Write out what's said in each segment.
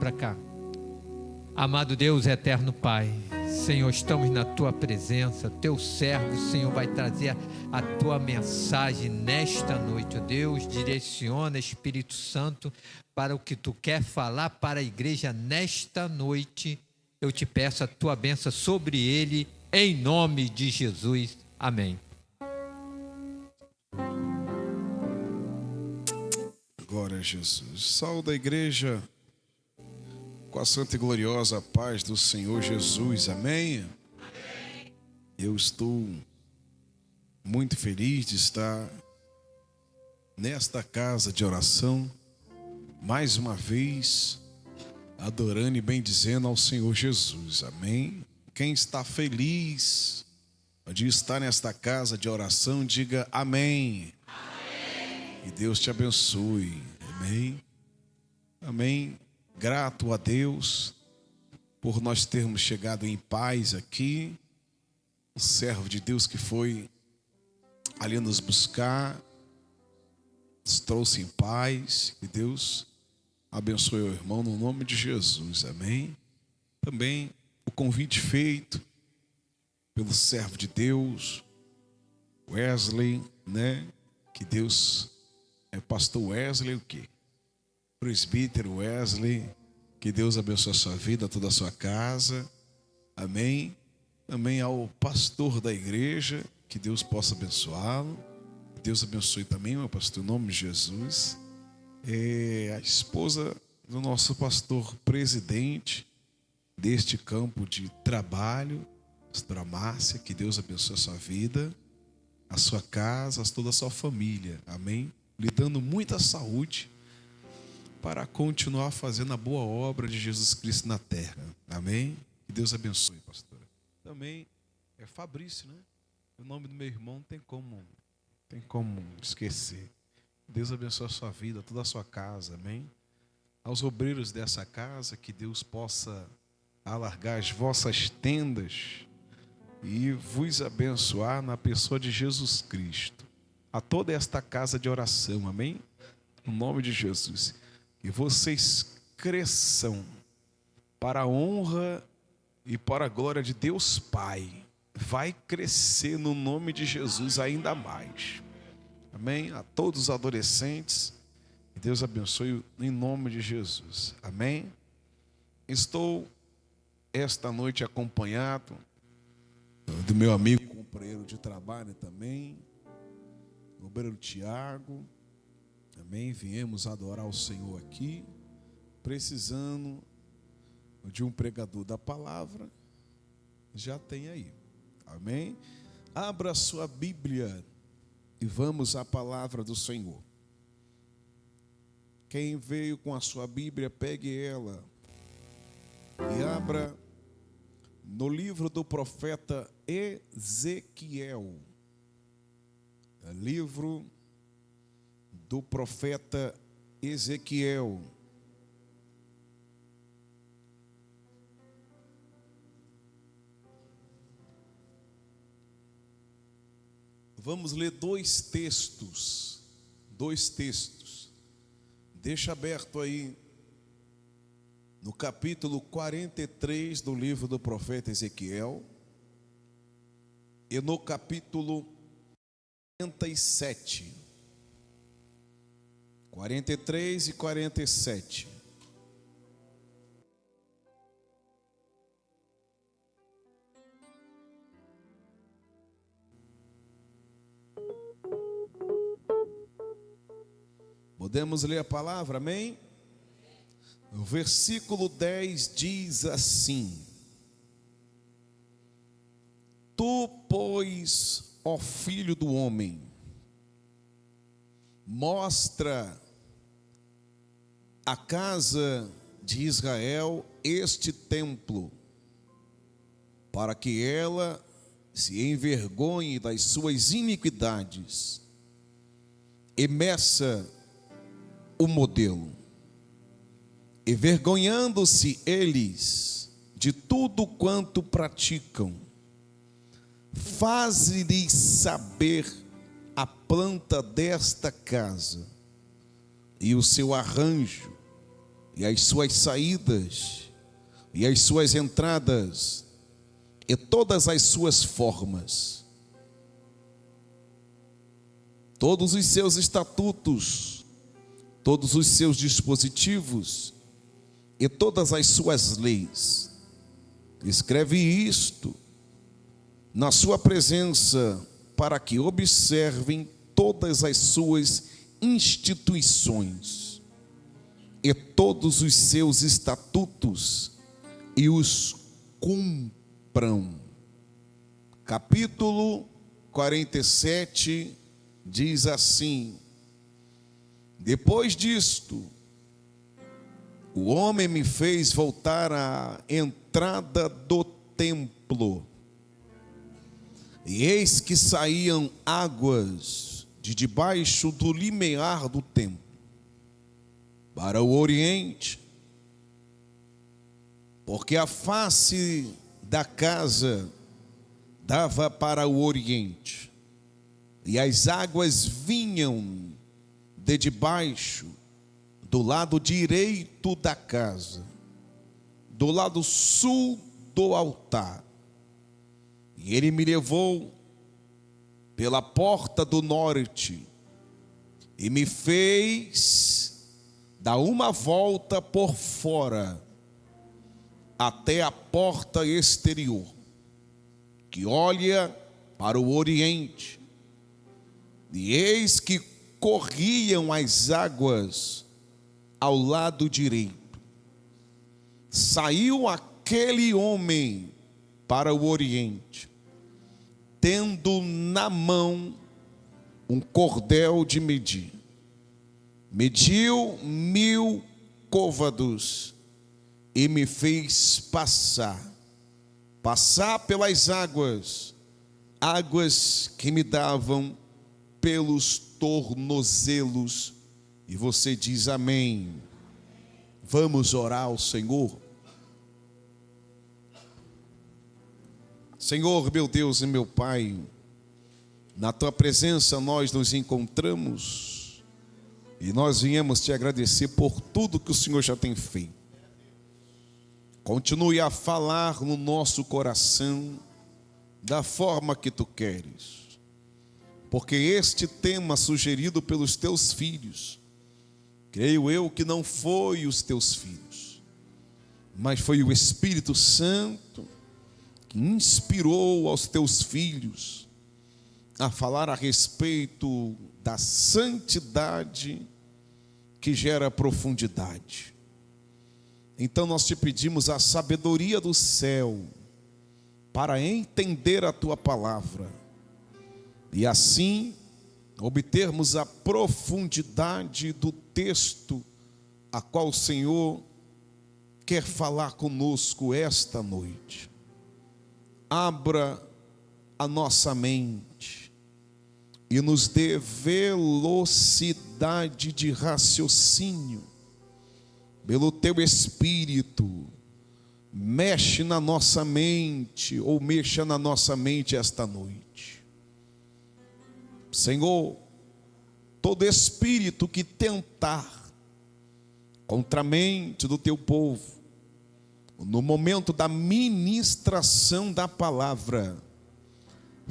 para cá. Amado Deus, eterno Pai, Senhor, estamos na Tua presença. Teu servo, Senhor, vai trazer a Tua mensagem nesta noite, ó Deus. Direciona, Espírito Santo, para o que Tu quer falar para a igreja nesta noite. Eu te peço a Tua bênção sobre ele, em nome de Jesus. Amém. Glória a Jesus. Saúde a igreja com a santa e gloriosa paz do Senhor Jesus. Amém? Amém. Eu estou muito feliz de estar nesta casa de oração, mais uma vez, adorando e bendizendo ao Senhor Jesus. Amém? Quem está feliz de estar nesta casa de oração, diga amém. Amém. E Deus te abençoe. Amém? Amém. Grato a Deus por nós termos chegado em paz aqui. O servo de Deus que foi ali nos buscar nos trouxe em paz. Que Deus abençoe o irmão no nome de Jesus. Amém. Também o convite feito pelo servo de Deus, Wesley, né? Que Deus pastor Wesley, o quê? Presbítero Wesley, que Deus abençoe a sua vida, toda a sua casa. Amém. Também ao pastor da igreja, que Deus possa abençoá-lo. Deus abençoe também o pastor, em nome de Jesus. A esposa do nosso pastor presidente deste campo de trabalho, pastora Márcia, que Deus abençoe a sua vida, a sua casa, toda a sua família. Amém. Lhe dando muita saúde para continuar fazendo a boa obra de Jesus Cristo na terra. Amém? Que Deus abençoe, pastora. Também é Fabrício, né? O nome do meu irmão não tem como esquecer. Deus abençoe a sua vida, toda a sua casa. Amém? Aos obreiros dessa casa, que Deus possa alargar as vossas tendas e vos abençoar na pessoa de Jesus Cristo. A toda esta casa de oração. Amém? No nome de Jesus. Que vocês cresçam para a honra e para a glória de Deus Pai. Vai crescer no nome de Jesus ainda mais. Amém? A todos os adolescentes, que Deus abençoe em nome de Jesus. Amém? Estou esta noite acompanhado do meu amigo companheiro de trabalho também, o obreiro Tiago. Amém? Viemos adorar o Senhor aqui, precisando de um pregador da palavra. Já tem aí. Amém? Abra sua Bíblia e vamos à palavra do Senhor. Quem veio com a sua Bíblia, pegue ela e abra no livro do profeta Ezequiel. Livro do profeta Ezequiel. Vamos ler dois textos. Deixa aberto aí no capítulo 43 do livro do profeta Ezequiel e no capítulo 47. 43 e 47. Podemos ler a palavra, amém? O versículo 10 diz assim: Tu, pois, ó filho do homem, mostra a casa de Israel este templo, para que ela se envergonhe das suas iniquidades e meça o modelo, envergonhando-se eles de tudo quanto praticam, faze-lhes saber a planta desta casa e o seu arranjo e as suas saídas, e as suas entradas, e todas as suas formas, todos os seus estatutos, todos os seus dispositivos, e todas as suas leis. Escreve isto na sua presença, para que observem todas as suas instituições e todos os seus estatutos e os cumpram. Capítulo 47 diz assim: depois disto, o homem me fez voltar à entrada do templo, e eis que saíam águas de debaixo do limiar do templo para o oriente, porque a face da casa dava para o oriente, e as águas vinham de debaixo do lado direito da casa, do lado sul do altar. E ele me levou pela porta do norte e me fez dar uma volta por fora até a porta exterior, que olha para o oriente. E eis que corriam as águas ao lado direito. Saiu aquele homem para o oriente, tendo na mão um cordel de medir. Mediu 1000 côvados e me fez passar pelas águas que me davam pelos tornozelos. E você diz amém. Vamos orar ao Senhor. Senhor, meu Deus e meu Pai, na tua presença nós nos encontramos e nós viemos te agradecer por tudo que o Senhor já tem feito. Continue a falar no nosso coração da forma que tu queres, porque este tema sugerido pelos teus filhos, creio eu que não foi os teus filhos, mas foi o Espírito Santo que inspirou aos teus filhos a falar a respeito da santidade que gera profundidade. Então nós te pedimos a sabedoria do céu para entender a tua palavra e assim obtermos a profundidade do texto a qual o Senhor quer falar conosco esta noite. Abra a nossa mente e nos dê velocidade de raciocínio pelo teu Espírito. Mexe na nossa mente, ou mexa na nossa mente esta noite. Senhor, todo espírito que tentar contra a mente do teu povo, no momento da ministração da palavra,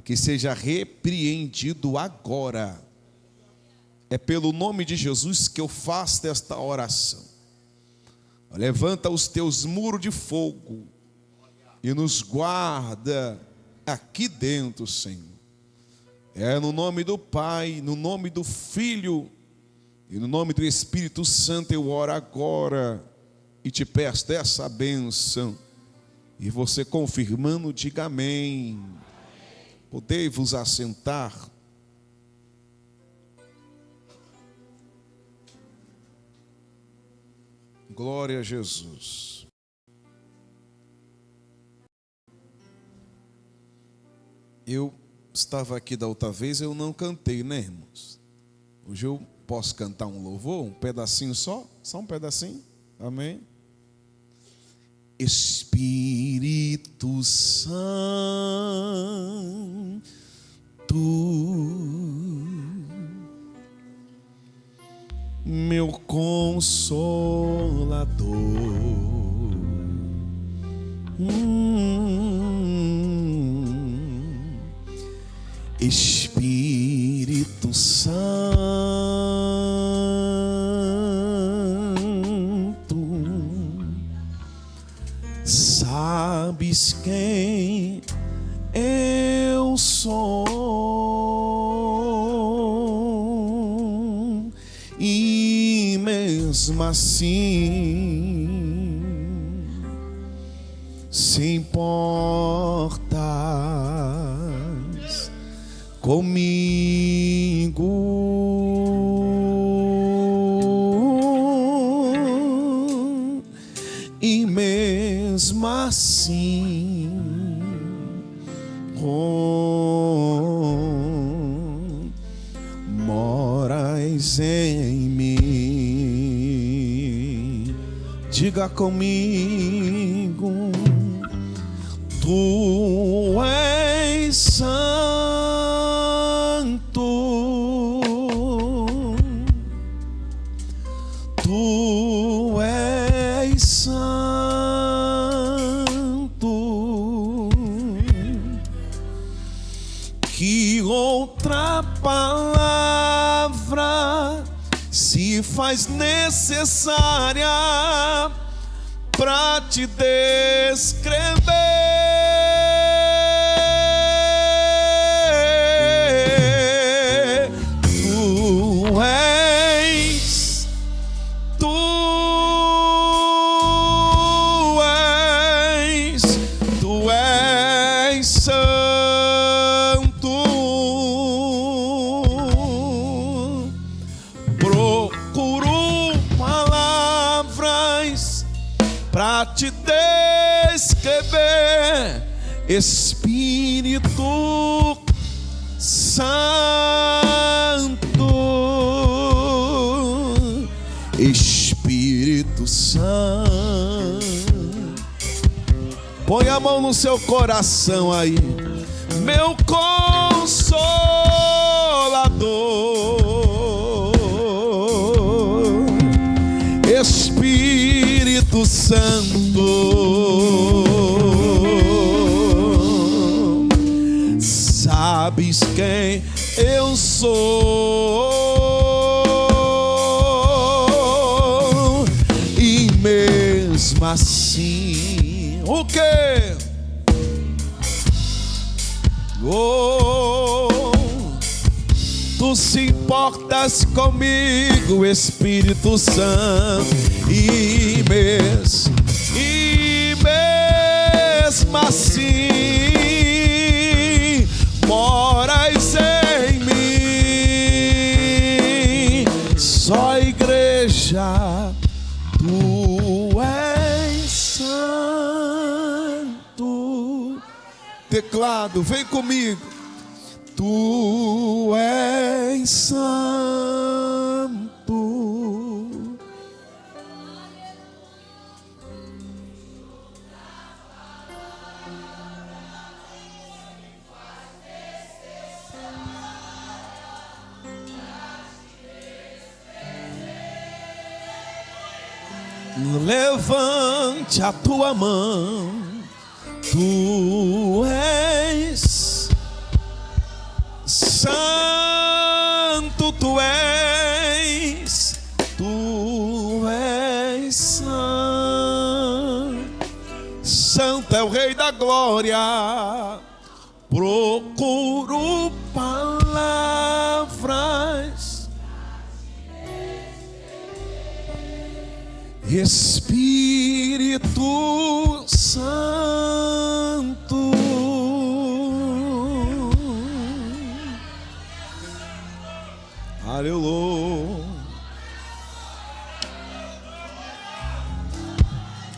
que seja repreendido agora. É pelo nome de Jesus que eu faço esta oração. Levanta os teus muros de fogo e nos guarda aqui dentro, Senhor. É no nome do Pai, no nome do Filho e no nome do Espírito Santo eu oro agora e te peço essa bênção. E você confirmando, diga amém. Podei-vos assentar. Glória a Jesus. Eu estava aqui da outra vez, eu não cantei, né, irmãos? Hoje eu posso cantar um louvor, um pedacinho só um pedacinho, amém? Espírito Santo, meu consolador. Espírito Santo, sabes quem eu sou, e mesmo assim se importas comigo, e mesmo assim moras em mim. Diga comigo: tu és santo, tu és santo. Que outra palavra se faz necessária para te descrever? Tu és santo. Procuro palavras para te descrever, Espírito Santo, Espírito Santo. Põe a mão no seu coração aí, meu consolador, Espírito Santo, sabes quem eu sou, e mesmo assim, o quê? Tu se importas comigo, Espírito Santo, e mesmo assim moras em mim. Só igreja, tu és santo. Teclado, vem comigo. Tu és santo. Levante a tua mão. Tu és santo, tu és santo. Santo é o Rei da Glória. Procuro palavras, Espírito Santo, aleluia,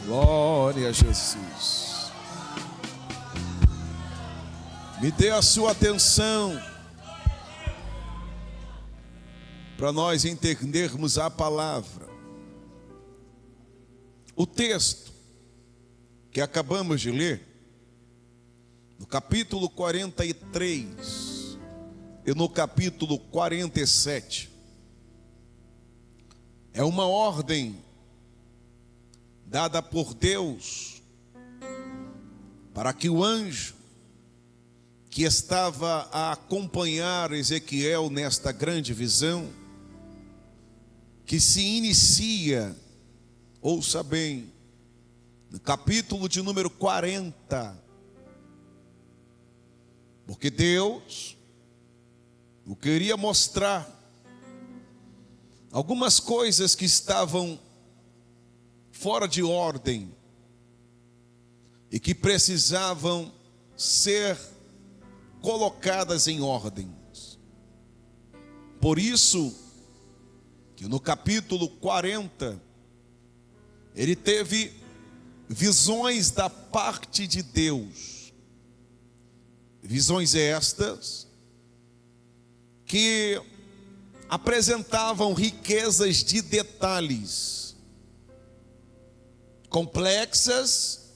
glória a Jesus. Me dê a sua atenção para nós entendermos a palavra. O texto que acabamos de ler, no capítulo 43 e no capítulo 47, É uma ordem dada por Deus para que o anjo que estava a acompanhar Ezequiel nesta grande visão, que se inicia, ouça bem, no capítulo de número 40, porque Deus o queria mostrar algumas coisas que estavam fora de ordem e que precisavam ser colocadas em ordens. Por isso que no capítulo 40 ele teve visões da parte de Deus. Visões estas que apresentavam riquezas de detalhes complexas,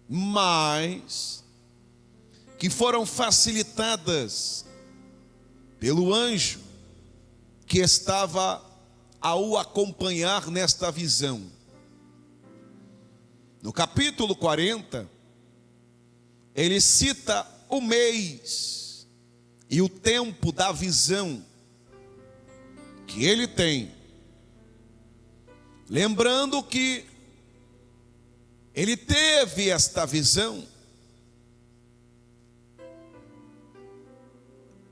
mas que foram facilitadas pelo anjo que estava a o acompanhar nesta visão. No capítulo 40, ele cita o mês e o tempo da visão que ele tem, lembrando que ele teve esta visão,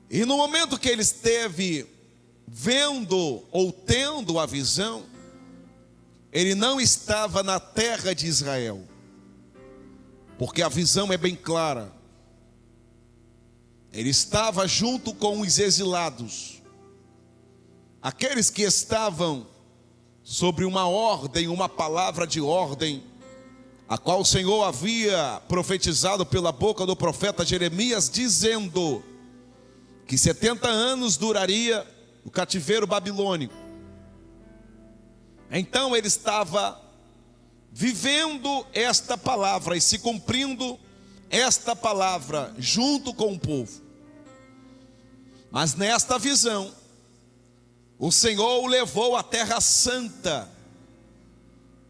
e no momento que ele esteve vendo ou tendo a visão, ele não estava na terra de Israel, porque a visão é bem clara. Ele estava junto com os exilados, aqueles que estavam sobre uma ordem, uma palavra de ordem, a qual o Senhor havia profetizado pela boca do profeta Jeremias, dizendo que 70 anos duraria o cativeiro babilônico. Então ele estava vivendo esta palavra e se cumprindo esta palavra junto com o povo. Mas nesta visão, o Senhor o levou à terra santa,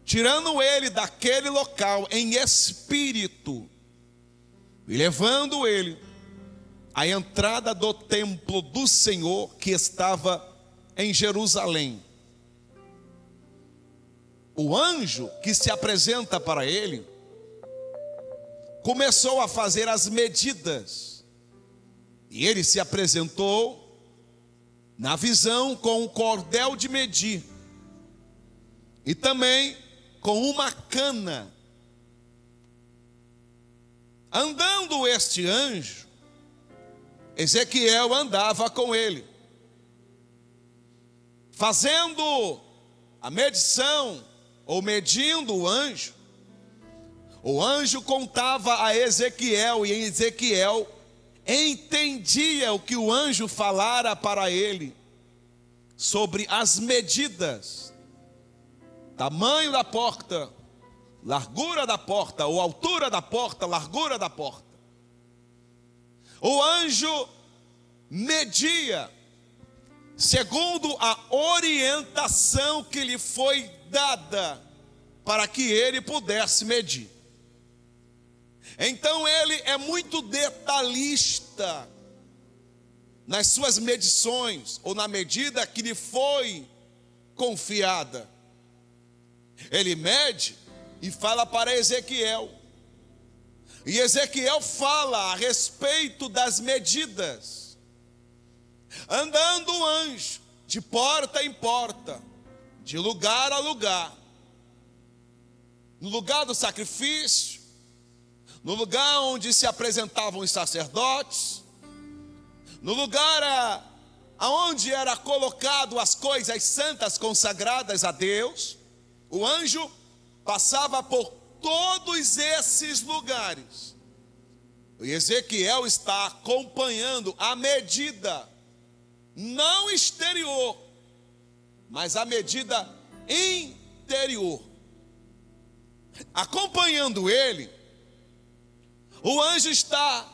tirando ele daquele local em espírito e levando ele à entrada do templo do Senhor que estava em Jerusalém. O anjo que se apresenta para ele começou a fazer as medidas, e ele se apresentou na visão com um cordel de medir e também com uma cana. Andando este anjo, Ezequiel andava com ele, fazendo a medição ou medindo o anjo contava a Ezequiel, e Ezequiel entendia o que o anjo falara para ele sobre as medidas, tamanho da porta, largura da porta, ou altura da porta, largura da porta. O anjo media segundo a orientação que lhe foi dada para que ele pudesse medir. Então ele é muito detalhista nas suas medições, ou na medida que lhe foi confiada. Ele mede e fala para Ezequiel, e Ezequiel fala a respeito das medidas. Andando o anjo de porta em porta, de lugar a lugar, no lugar do sacrifício, no lugar onde se apresentavam os sacerdotes, no lugar aonde era colocado as coisas santas consagradas a Deus, o anjo passava por todos esses lugares. E Ezequiel está acompanhando a medida, não exterior, mas a medida interior. Acompanhando ele, o anjo está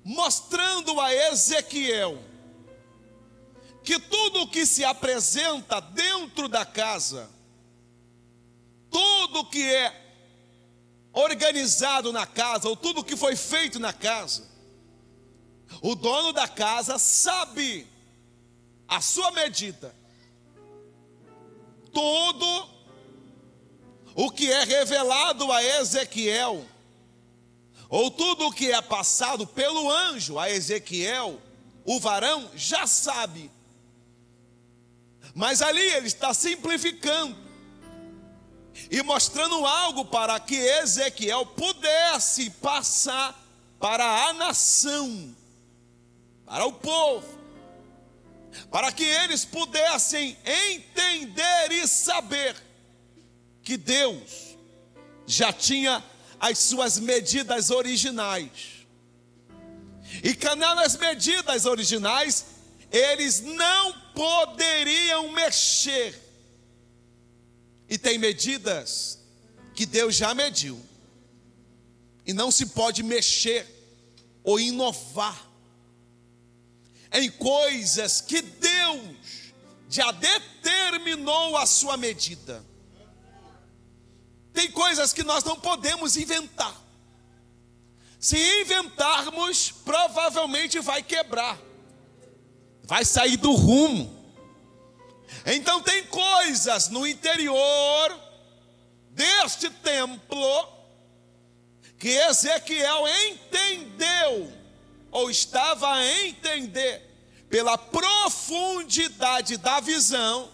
mostrando a Ezequiel que tudo o que se apresenta dentro da casa, tudo que é organizado na casa, ou tudo que foi feito na casa, o dono da casa sabe a sua medida. Tudo o que é revelado a Ezequiel, ou tudo o que é passado pelo anjo a Ezequiel, o varão já sabe. Mas ali ele está simplificando e mostrando algo para que Ezequiel pudesse passar para a nação, para o povo, para que eles pudessem entender e saber que Deus já tinha as suas medidas originais, e que nas medidas originais eles não poderiam mexer. E tem medidas que Deus já mediu, e não se pode mexer ou inovar em coisas que Deus já determinou a sua medida. Tem coisas que nós não podemos inventar. Se inventarmos, provavelmente vai quebrar, vai sair do rumo. Então tem coisas no interior deste templo que Ezequiel entendeu, ou estava a entender, pela profundidade da visão,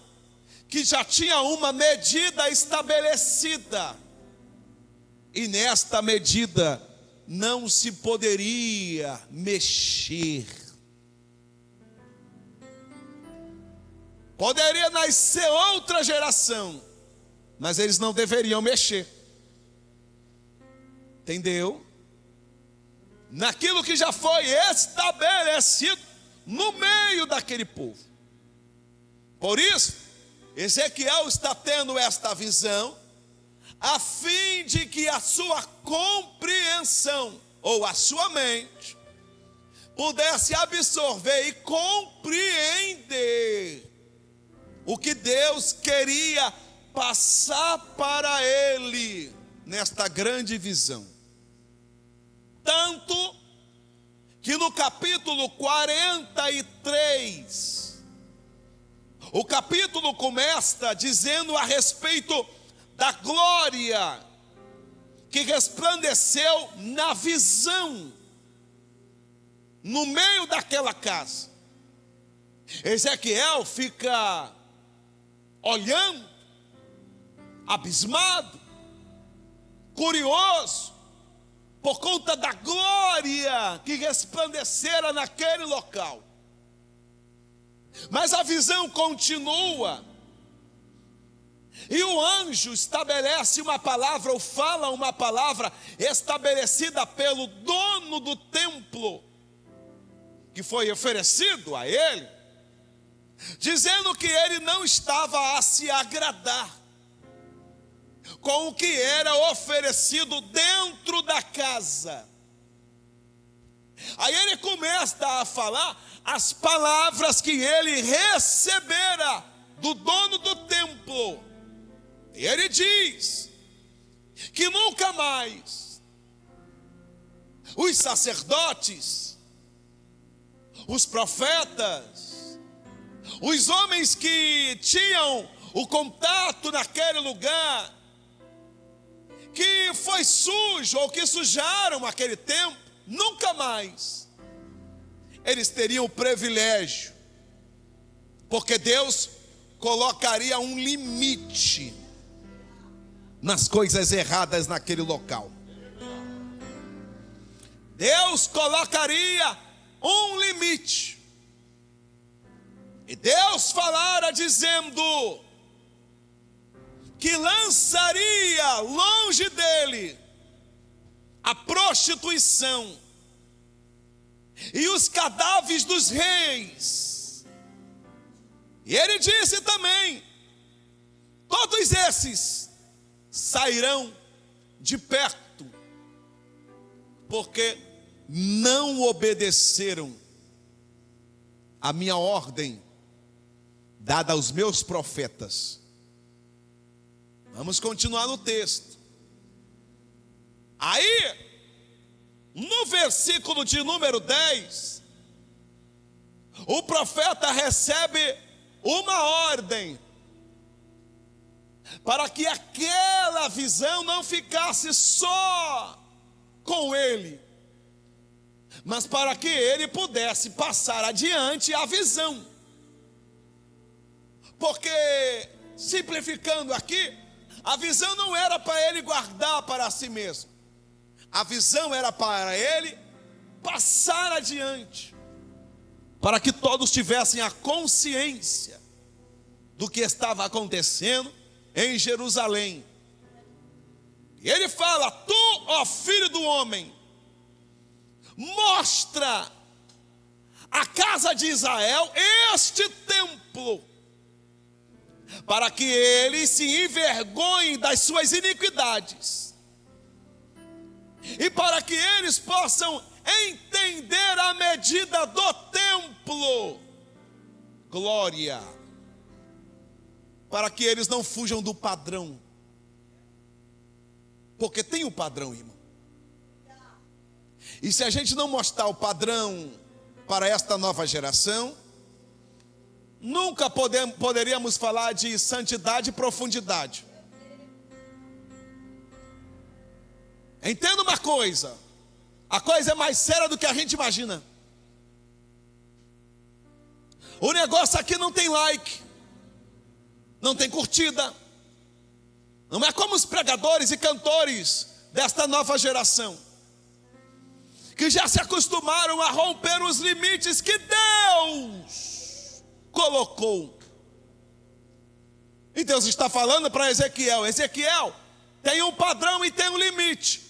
que já tinha uma medida estabelecida, e nesta medida não se poderia mexer. Poderia nascer outra geração, mas eles não deveriam mexer. Entendeu? Naquilo que já foi estabelecido no meio daquele povo. Por isso, Ezequiel está tendo esta visão, a fim de que a sua compreensão, ou a sua mente, pudesse absorver e compreender o que Deus queria passar para ele nesta grande visão. Tanto que no capítulo 43, o capítulo começa dizendo a respeito da glória que resplandeceu na visão, no meio daquela casa. Ezequiel fica olhando, abismado, curioso, por conta da glória que resplandecera naquele local. Mas a visão continua, e o anjo estabelece uma palavra, ou fala uma palavra estabelecida pelo dono do templo, que foi oferecido a ele, dizendo que ele não estava a se agradar com o que era oferecido dentro da casa. Aí ele começa a falar as palavras que ele recebera do dono do templo. E ele diz que nunca mais os sacerdotes, os profetas, os homens que tinham o contato naquele lugar, que foi sujo ou que sujaram aquele templo, nunca mais eles teriam o privilégio, porque Deus colocaria um limite nas coisas erradas naquele local. Deus colocaria um limite, e Deus falara dizendo que lançaria longe dele a prostituição e os cadáveres dos reis. E ele disse também: todos esses sairão de perto, porque não obedeceram a minha ordem dada aos meus profetas. Vamos continuar no texto. Aí, no versículo de número 10, o profeta recebe uma ordem para que aquela visão não ficasse só com ele, mas para que ele pudesse passar adiante a visão. Porque, simplificando aqui, a visão não era para ele guardar para si mesmo. A visão era para ele passar adiante, para que todos tivessem a consciência do que estava acontecendo em Jerusalém. E ele fala: tu, ó filho do homem, mostra à casa de Israel este templo, para que eles se envergonhem das suas iniquidades, e para que eles possam entender a medida do templo. Glória. Para que eles não fujam do padrão, porque tem o padrão, irmão. E se a gente não mostrar o padrão para esta nova geração, nunca poderíamos falar de santidade e profundidade. Entenda uma coisa: a coisa é mais séria do que a gente imagina. O negócio aqui não tem like, não tem curtida. Não é como os pregadores e cantores desta nova geração, que já se acostumaram a romper os limites que Deus colocou. E Deus está falando para Ezequiel: Ezequiel, tem um padrão e tem um limite.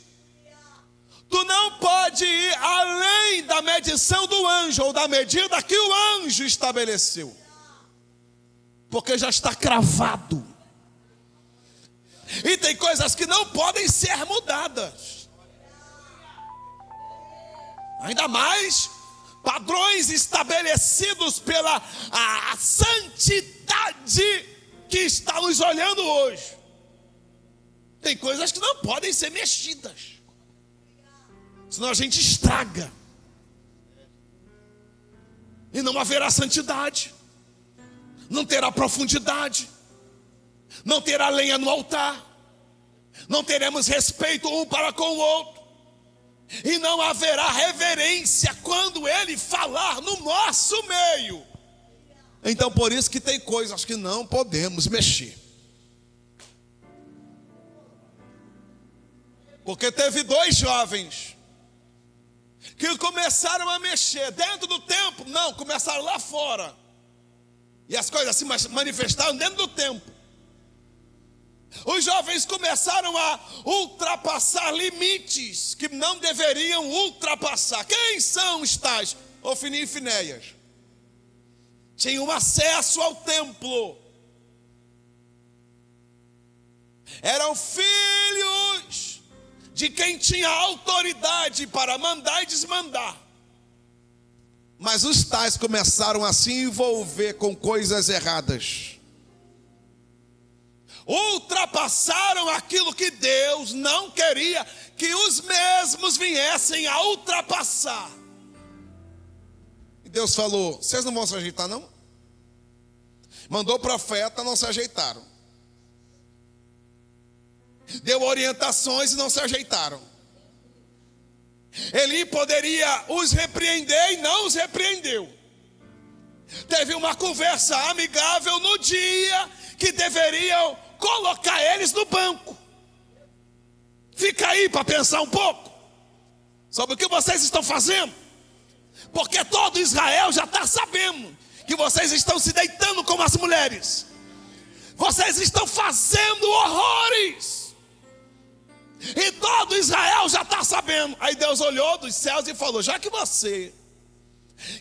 Tu não pode ir além da medição do anjo, ou da medida que o anjo estabeleceu, porque já está cravado. E tem coisas que não podem ser mudadas. Ainda mais padrões estabelecidos pela a santidade que está nos olhando hoje. Tem coisas que não podem ser mexidas, senão a gente estraga, e não haverá santidade, não terá profundidade, não terá lenha no altar, não teremos respeito um para com o outro, e não haverá reverência quando Ele falar no nosso meio. Então por isso que tem coisas que não podemos mexer. Porque teve 2 jovens que começaram a mexer dentro do templo. Não, começaram lá fora, e as coisas se manifestaram dentro do templo. Os jovens começaram a ultrapassar limites que não deveriam ultrapassar. Quem são os tais? Ofni e Finéias. Tinham acesso ao templo. Eram filhos de quem tinha autoridade para mandar e desmandar. Mas os tais começaram a se envolver com coisas erradas. Ultrapassaram aquilo que Deus não queria que os mesmos viessem a ultrapassar. E Deus falou: vocês não vão se ajeitar não? Mandou o profeta, não se ajeitaram. Deu orientações e não se ajeitaram. Eli poderia os repreender e não os repreendeu. Teve uma conversa amigável no dia que deveriam colocar eles no banco. Fica aí para pensar um pouco sobre o que vocês estão fazendo, porque todo Israel já está sabendo que vocês estão se deitando com as mulheres, vocês estão fazendo horrores, e todo Israel já está sabendo. Aí Deus olhou dos céus e falou: já que você,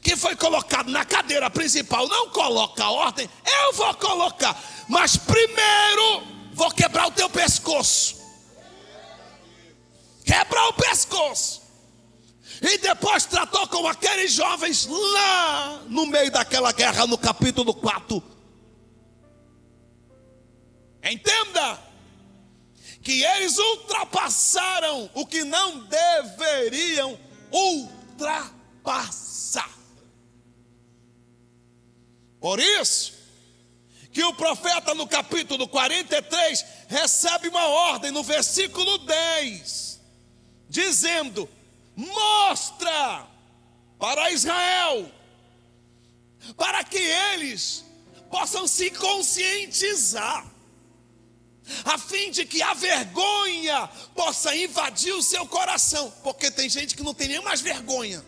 que foi colocado na cadeira principal, não coloca a ordem, eu vou colocar. Mas primeiro vou quebrar o teu pescoço. Quebrar o pescoço. E depois tratou com aqueles jovens lá no meio daquela guerra, no capítulo 4 Entenda que eles ultrapassaram o que não deveriam ultrapassar. Por isso que o profeta no capítulo 43 recebe uma ordem no versículo 10, dizendo: mostra para Israel, para que eles possam se conscientizar, a fim de que a vergonha possa invadir o seu coração, porque tem gente que não tem nem mais vergonha.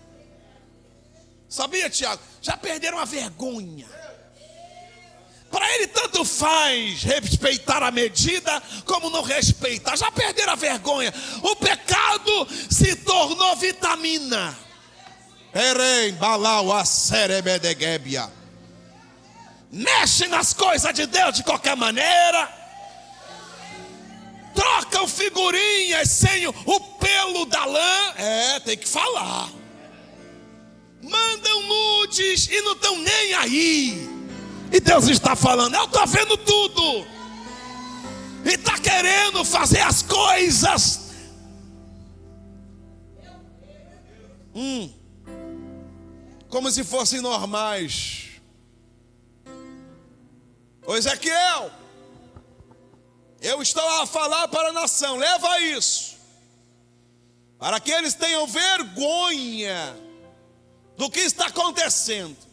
Sabia, Tiago? Já perderam a vergonha. Para ele tanto faz respeitar a medida como não respeitar. Já perderam a vergonha. O pecado se tornou vitamina. Mexe nas coisas de Deus de qualquer maneira. Trocam figurinhas sem o pelo da lã. Tem que falar. Mandam nudes e não estão nem aí. E Deus está falando: eu estou vendo tudo. E está querendo fazer as coisas como se fossem normais. Ô Ezequiel, eu estou a falar para a nação: leva isso, para que eles tenham vergonha do que está acontecendo.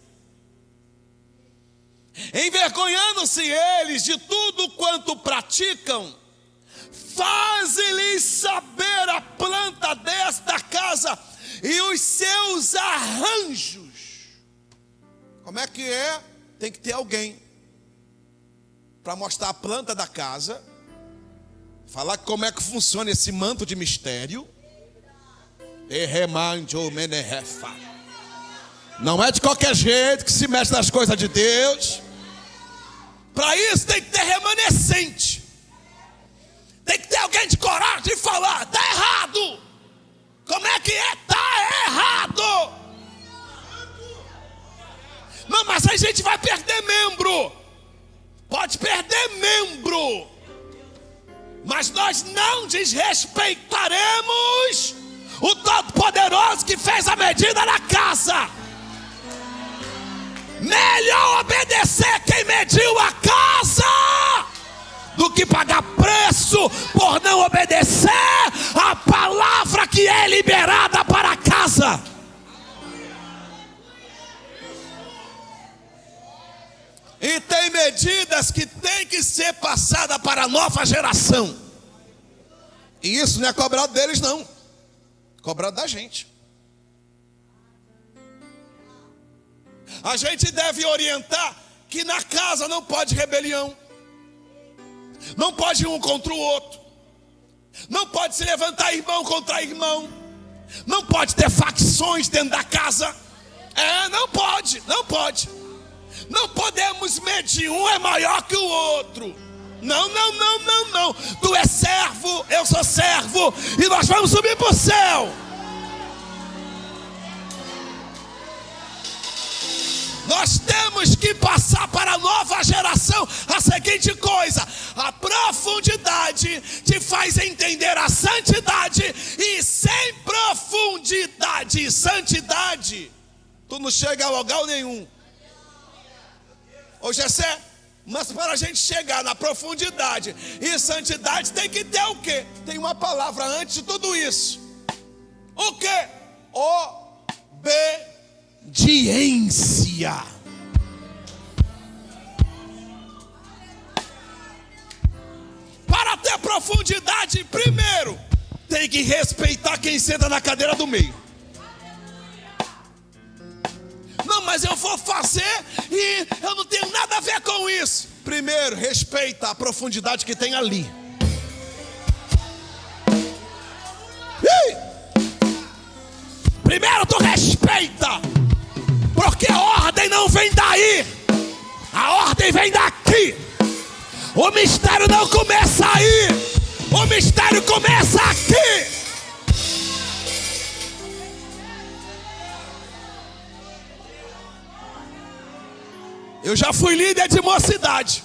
Envergonhando-se eles de tudo quanto praticam, faze-lhes saber a planta desta casa e os seus arranjos. Como é que é? Tem que ter alguém para mostrar a planta da casa, falar como é que funciona esse manto de mistério. Não é de qualquer jeito que se mexe nas coisas de Deus. Para isso tem que ter remanescente. Tem que ter alguém de coragem de falar: está errado. Como é que é? Está errado. Não, mas a gente vai perder membro. Pode perder membro, mas nós não desrespeitaremos o Todo-Poderoso que fez a medida na casa. Melhor obedecer quem mediu a casa do que pagar preço por não obedecer a palavra que é liberada para a casa. E tem medidas que tem que ser passada para a nova geração. E isso não é cobrado deles, não. Cobrado da gente. A gente deve orientar que na casa não pode rebelião. Não pode um contra o outro. Não pode se levantar irmão contra irmão. Não pode ter facções dentro da casa. Não pode, não pode. Não podemos medir, um é maior que o outro. Não. Tu é servo, eu sou servo, e nós vamos subir para o céu. Nós temos que passar para a nova geração a seguinte coisa: a profundidade te faz entender a santidade, e sem profundidade e santidade tu não chega a lugar nenhum. Ô Jessé, mas para a gente chegar na profundidade e santidade tem que ter o quê? Tem uma palavra antes de tudo isso. O quê? Obediência. Para ter profundidade, primeiro tem que respeitar quem senta na cadeira do meio. Não, mas eu vou fazer e eu não tenho nada a ver com isso. Primeiro, respeita a profundidade que tem ali. Primeiro tu respeita, porque a ordem não vem daí, a ordem vem daqui. O mistério não começa aí, o mistério começa aqui. Eu já fui líder de mocidade.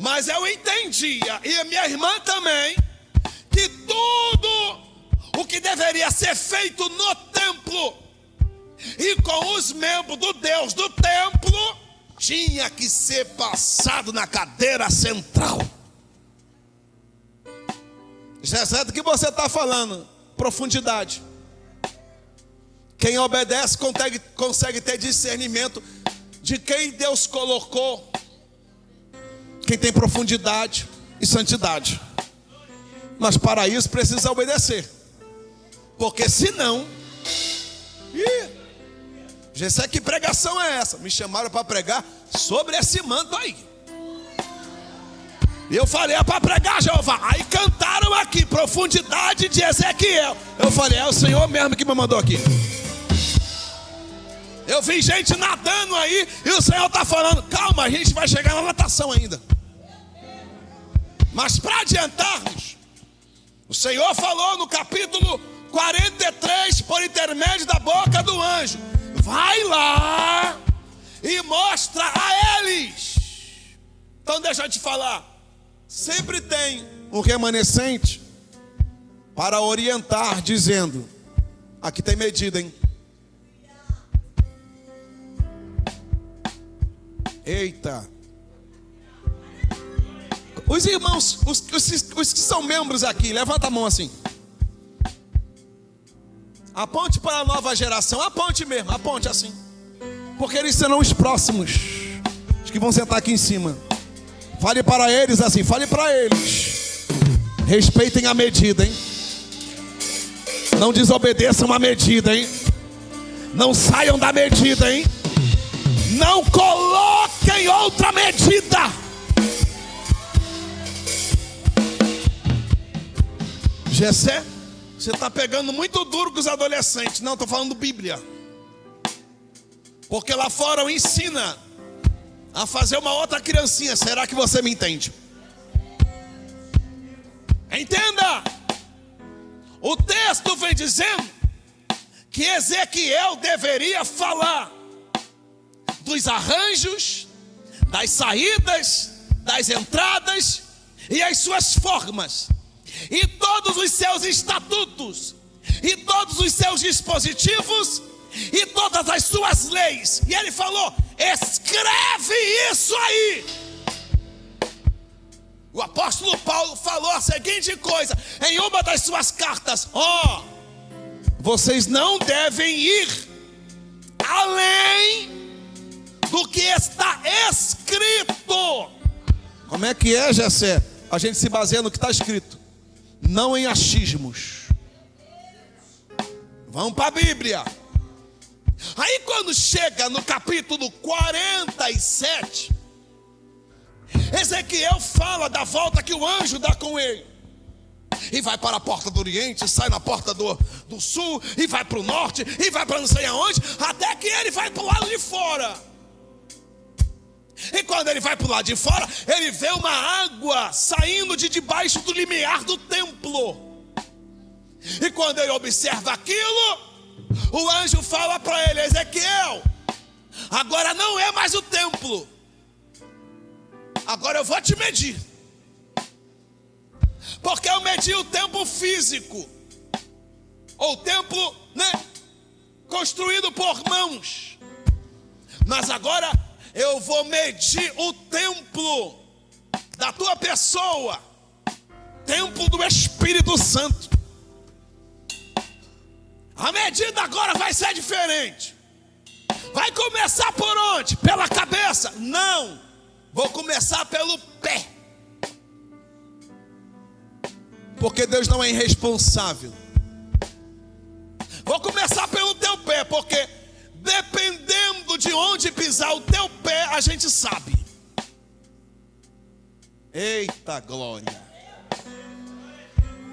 Mas eu entendia, e a minha irmã também, que tudo o que deveria ser feito no templo e com os membros do Deus do templo tinha que ser passado na cadeira central. Jessé, do que você está falando? Profundidade. Quem obedece consegue ter discernimento de quem Deus colocou. Quem tem profundidade e santidade. Mas para isso precisa obedecer. Porque senão... Jessé, que pregação é essa? Me chamaram para pregar sobre esse manto aí. E eu falei, é para pregar, Jeová. Aí cantaram aqui, profundidade de Ezequiel. Eu falei, é o Senhor mesmo que me mandou aqui. Eu vi gente nadando aí e o Senhor está falando, calma, a gente vai chegar na natação ainda. Mas para adiantarmos, o Senhor falou no capítulo 43, por intermédio da boca do anjo: vai lá e mostra a eles. Então deixa eu te falar, sempre tem um remanescente para orientar, dizendo: aqui tem medida, hein? Eita. Os irmãos, os que são membros aqui, levanta a mão assim. Aponte para a nova geração, aponte mesmo, aponte assim. Porque eles serão os próximos, os que vão sentar aqui em cima. Fale para eles assim, fale para eles. Respeitem a medida, hein? Não desobedeçam a medida, hein? Não saiam da medida, hein? Não coloquem outra medida. Jessé, você está pegando muito duro com os adolescentes. Não, estou falando Bíblia. Porque lá fora eu ensina a fazer uma outra criancinha. Será que você me entende? Entenda. O texto vem dizendo que Ezequiel deveria falar dos arranjos, das saídas, das entradas e as suas formas, e todos os seus estatutos, e todos os seus dispositivos, e todas as suas leis. E ele falou: escreve isso aí. O apóstolo Paulo falou a seguinte coisa em uma das suas cartas: vocês não devem ir além do que está escrito. Como é que é, Jessé? A gente se baseia no que está escrito, não em achismos. Vamos para a Bíblia. Aí quando chega no capítulo 47, Ezequiel fala da volta que o anjo dá com ele. E vai para a porta do Oriente, sai na porta do Sul, e vai para o Norte, e vai para não sei aonde, até que ele vai para o lado de fora. E quando ele vai para o lado de fora, ele vê uma água saindo de debaixo do limiar do templo. E quando ele observa aquilo, o anjo fala para ele: Ezequiel, agora não é mais o templo, agora eu vou te medir. Porque eu medi o templo físico, ou o templo, construído por mãos. Mas agora eu vou medir o templo da tua pessoa, templo do Espírito Santo. A medida agora vai ser diferente. Vai começar por onde? Pela cabeça? Não, vou começar pelo pé. Porque Deus não é irresponsável. Vou começar pelo teu pé, porque dependendo de onde pisar o teu pé, a gente sabe. Eita glória.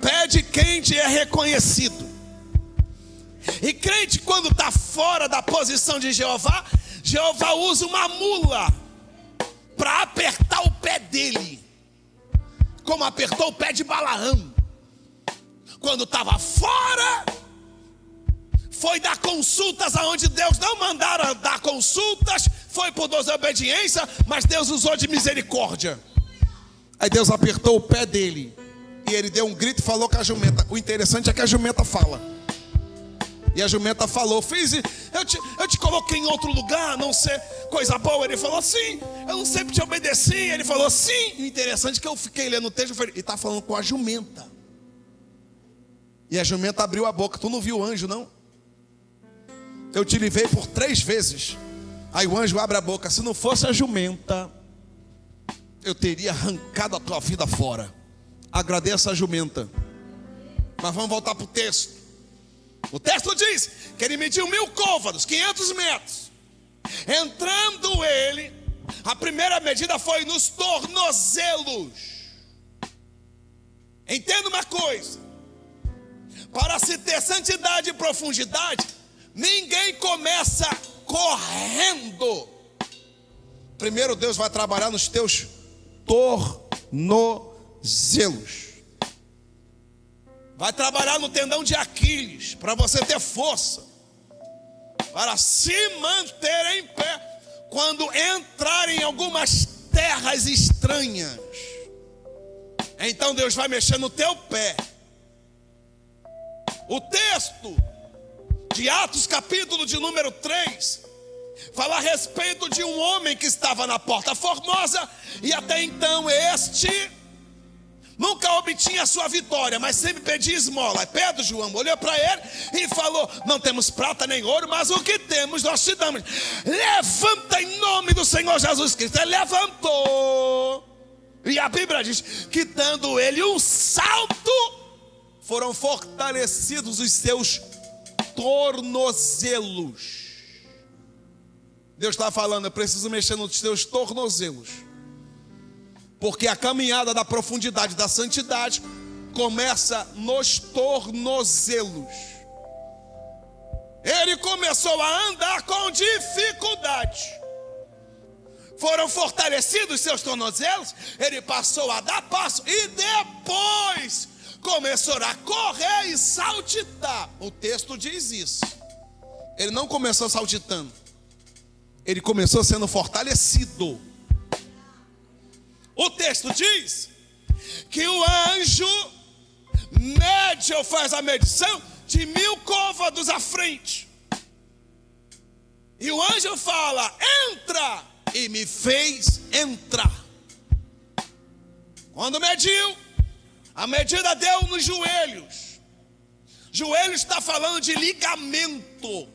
Pé de crente é reconhecido. E crente, quando está fora da posição de Jeová, Jeová usa uma mula para apertar o pé dele, como apertou o pé de Balaão. Quando estava fora, foi dar consultas aonde Deus não mandara dar consultas, foi por desobediência, mas Deus usou de misericórdia. Aí Deus apertou o pé dele. E ele deu um grito e falou com a jumenta. O interessante é que a jumenta fala. E a jumenta falou: eu te coloquei em outro lugar, não sei, coisa boa. Ele falou: sim, eu não sempre te obedeci. Ele falou: sim. E o interessante é que eu fiquei lendo o texto e falei: ele está falando com a jumenta. E a jumenta abriu a boca. Tu não viu o anjo, não? Eu te livrei por 3 vezes. Aí o anjo abre a boca: se não fosse a jumenta, eu teria arrancado a tua vida fora. Agradeça a jumenta. Mas vamos voltar para o texto. O texto diz que ele mediu 1000 côvados, 500 metros. Entrando ele, a primeira medida foi nos tornozelos. Entenda uma coisa: para se ter santidade e profundidade, ninguém começa correndo. Primeiro Deus vai trabalhar nos teus tornozelos. Vai trabalhar no tendão de Aquiles, para você ter força, para se manter em pé, quando entrar em algumas terras estranhas. Então Deus vai mexer no teu pé. O texto de Atos, capítulo de número 3, fala a respeito de um homem que estava na Porta Formosa, e até então este nunca obtinha a sua vitória, mas sempre pedia esmola. Pedro, João, olhou para ele e falou: não temos prata nem ouro, mas o que temos nós te damos. Levanta em nome do Senhor Jesus Cristo. Ele levantou, e a Bíblia diz que dando ele um salto, foram fortalecidos os seus tornozelos. Deus está falando: eu preciso mexer nos teus tornozelos, porque a caminhada da profundidade, da santidade, começa nos tornozelos. Ele começou a andar com dificuldade. Foram fortalecidos seus tornozelos, ele passou a dar passo e depois começou a correr e saltitar. O texto diz isso. Ele não começou saltitando, ele começou sendo fortalecido. O texto diz que o anjo mede ou faz a medição de 1000 côvados à frente. E o anjo fala: entra, e me fez entrar. Quando mediu, a medida deu nos joelhos. Joelho está falando de ligamento,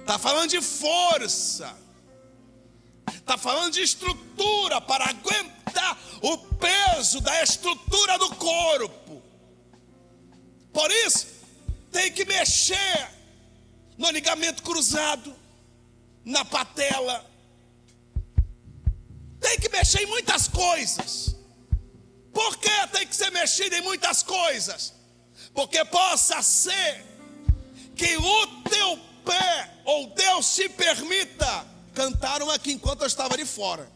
está falando de força, está falando de estrutura para aguentar o peso da estrutura do corpo. Por isso, tem que mexer no ligamento cruzado, na patela. Tem que mexer em muitas coisas. Por que tem que ser mexido em muitas coisas? Porque possa ser que o teu pé, ou Deus te permita, cantaram aqui enquanto eu estava ali fora,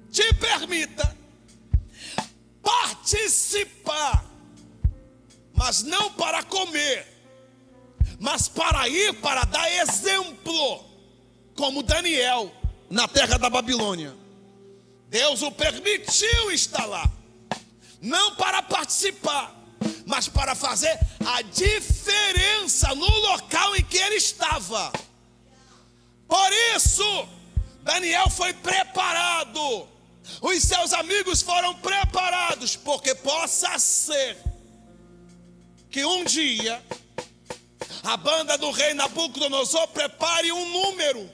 te permita participar, mas não para comer, mas para ir, para dar exemplo, como Daniel na terra da Babilônia. Deus o permitiu estar lá, não para participar, mas para fazer a diferença no local em que ele estava. Por isso, Daniel foi preparado, os seus amigos foram preparados, porque possa ser que um dia a banda do rei Nabucodonosor prepare um número,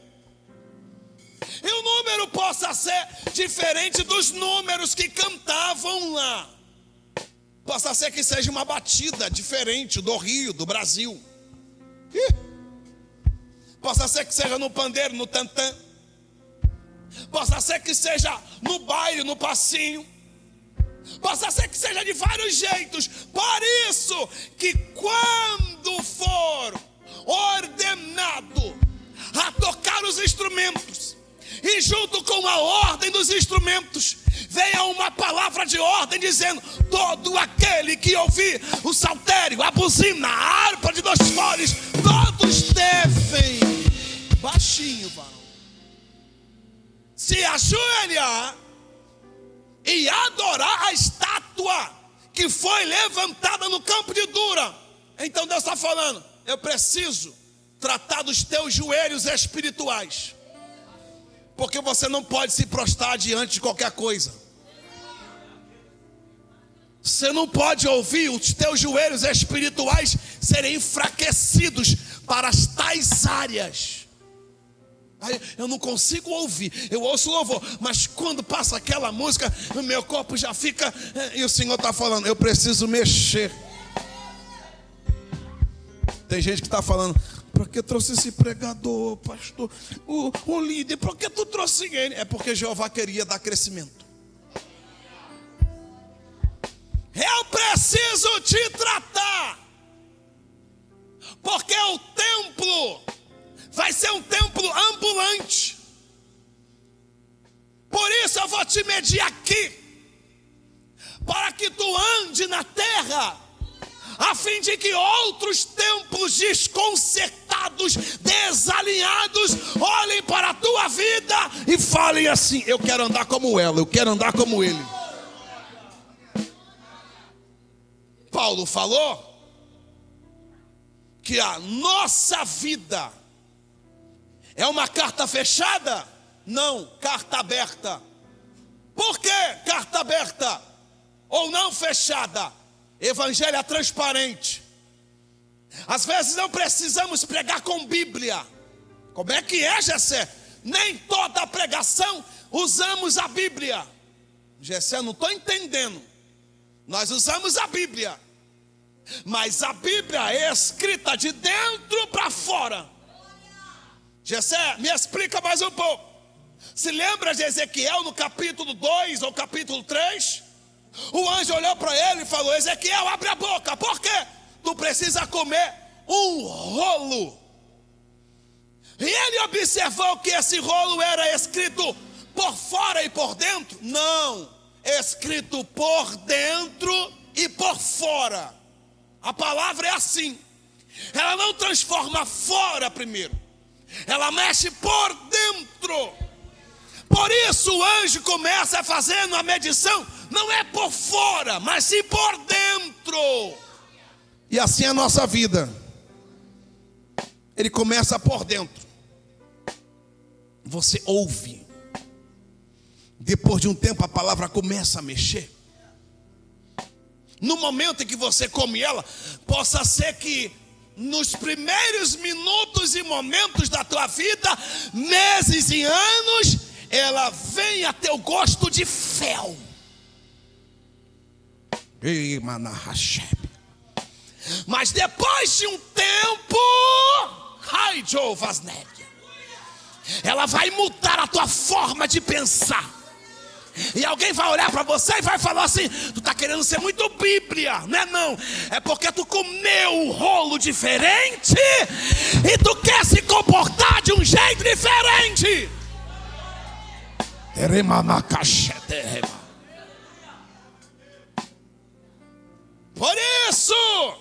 e o número possa ser diferente dos números que cantavam lá. Possa ser que seja uma batida diferente do Rio, do Brasil. Possa ser que seja no pandeiro, no tantã. Possa ser que seja no baile, no passinho. Possa ser que seja de vários jeitos. Por isso que quando for ordenado a tocar os instrumentos, e junto com a ordem dos instrumentos, venha uma palavra de ordem dizendo: todo aquele que ouvir o saltério, a buzina, a harpa de 2 foles, todos devem, baixinho, varão, se ajoelhar e adorar a estátua que foi levantada no campo de Dura. Então Deus está falando: eu preciso tratar dos teus joelhos espirituais, porque você não pode se prostrar diante de qualquer coisa. Você não pode ouvir os teus joelhos espirituais serem enfraquecidos para as tais áreas. Aí, eu não consigo ouvir, eu ouço louvor, mas quando passa aquela música, o meu corpo já fica, e o Senhor está falando: eu preciso mexer. Tem gente que está falando: por que trouxe esse pregador, pastor? O líder, por que tu trouxe ele? É porque Jeová queria dar crescimento. Eu preciso te tratar, porque o templo vai ser um templo ambulante. Por isso eu vou te medir aqui, para que tu ande na terra, a fim de que outros templos desconcertados, desalinhados, olhem para a tua vida e falem assim: eu quero andar como ela, eu quero andar como ele. Paulo falou que a nossa vida é uma carta fechada? Não, carta aberta. Por que carta aberta? Ou não fechada? Evangelho é transparente. Às vezes não precisamos pregar com Bíblia. Como é que é, Gessé? Nem toda pregação usamos a Bíblia. Gessé, eu não estou entendendo. Nós usamos a Bíblia, mas a Bíblia é escrita de dentro para fora. Gessé, me explica mais um pouco. Se lembra de Ezequiel no capítulo 2 ou capítulo 3? O anjo olhou para ele e falou: Ezequiel, abre a boca. Por quê? Tu precisa comer um rolo. E ele observou que esse rolo era escrito por fora e por dentro? Não, escrito por dentro e por fora. A palavra é assim. Ela não transforma fora primeiro, ela mexe por dentro. Por isso o anjo começa fazendo a medição, não é por fora, mas sim por dentro. E assim é a nossa vida. Ele começa por dentro. Você ouve. Depois de um tempo a palavra começa a mexer. No momento em que você come ela, possa ser que nos primeiros minutos e momentos da tua vida, meses e anos, ela venha ter o gosto de fel. Mas depois de um tempo, ela vai mudar a tua forma de pensar. E alguém vai olhar para você e vai falar assim: tu está querendo ser muito Bíblia. Não é não, é porque tu comeu um rolo diferente e tu quer se comportar de um jeito diferente. Por isso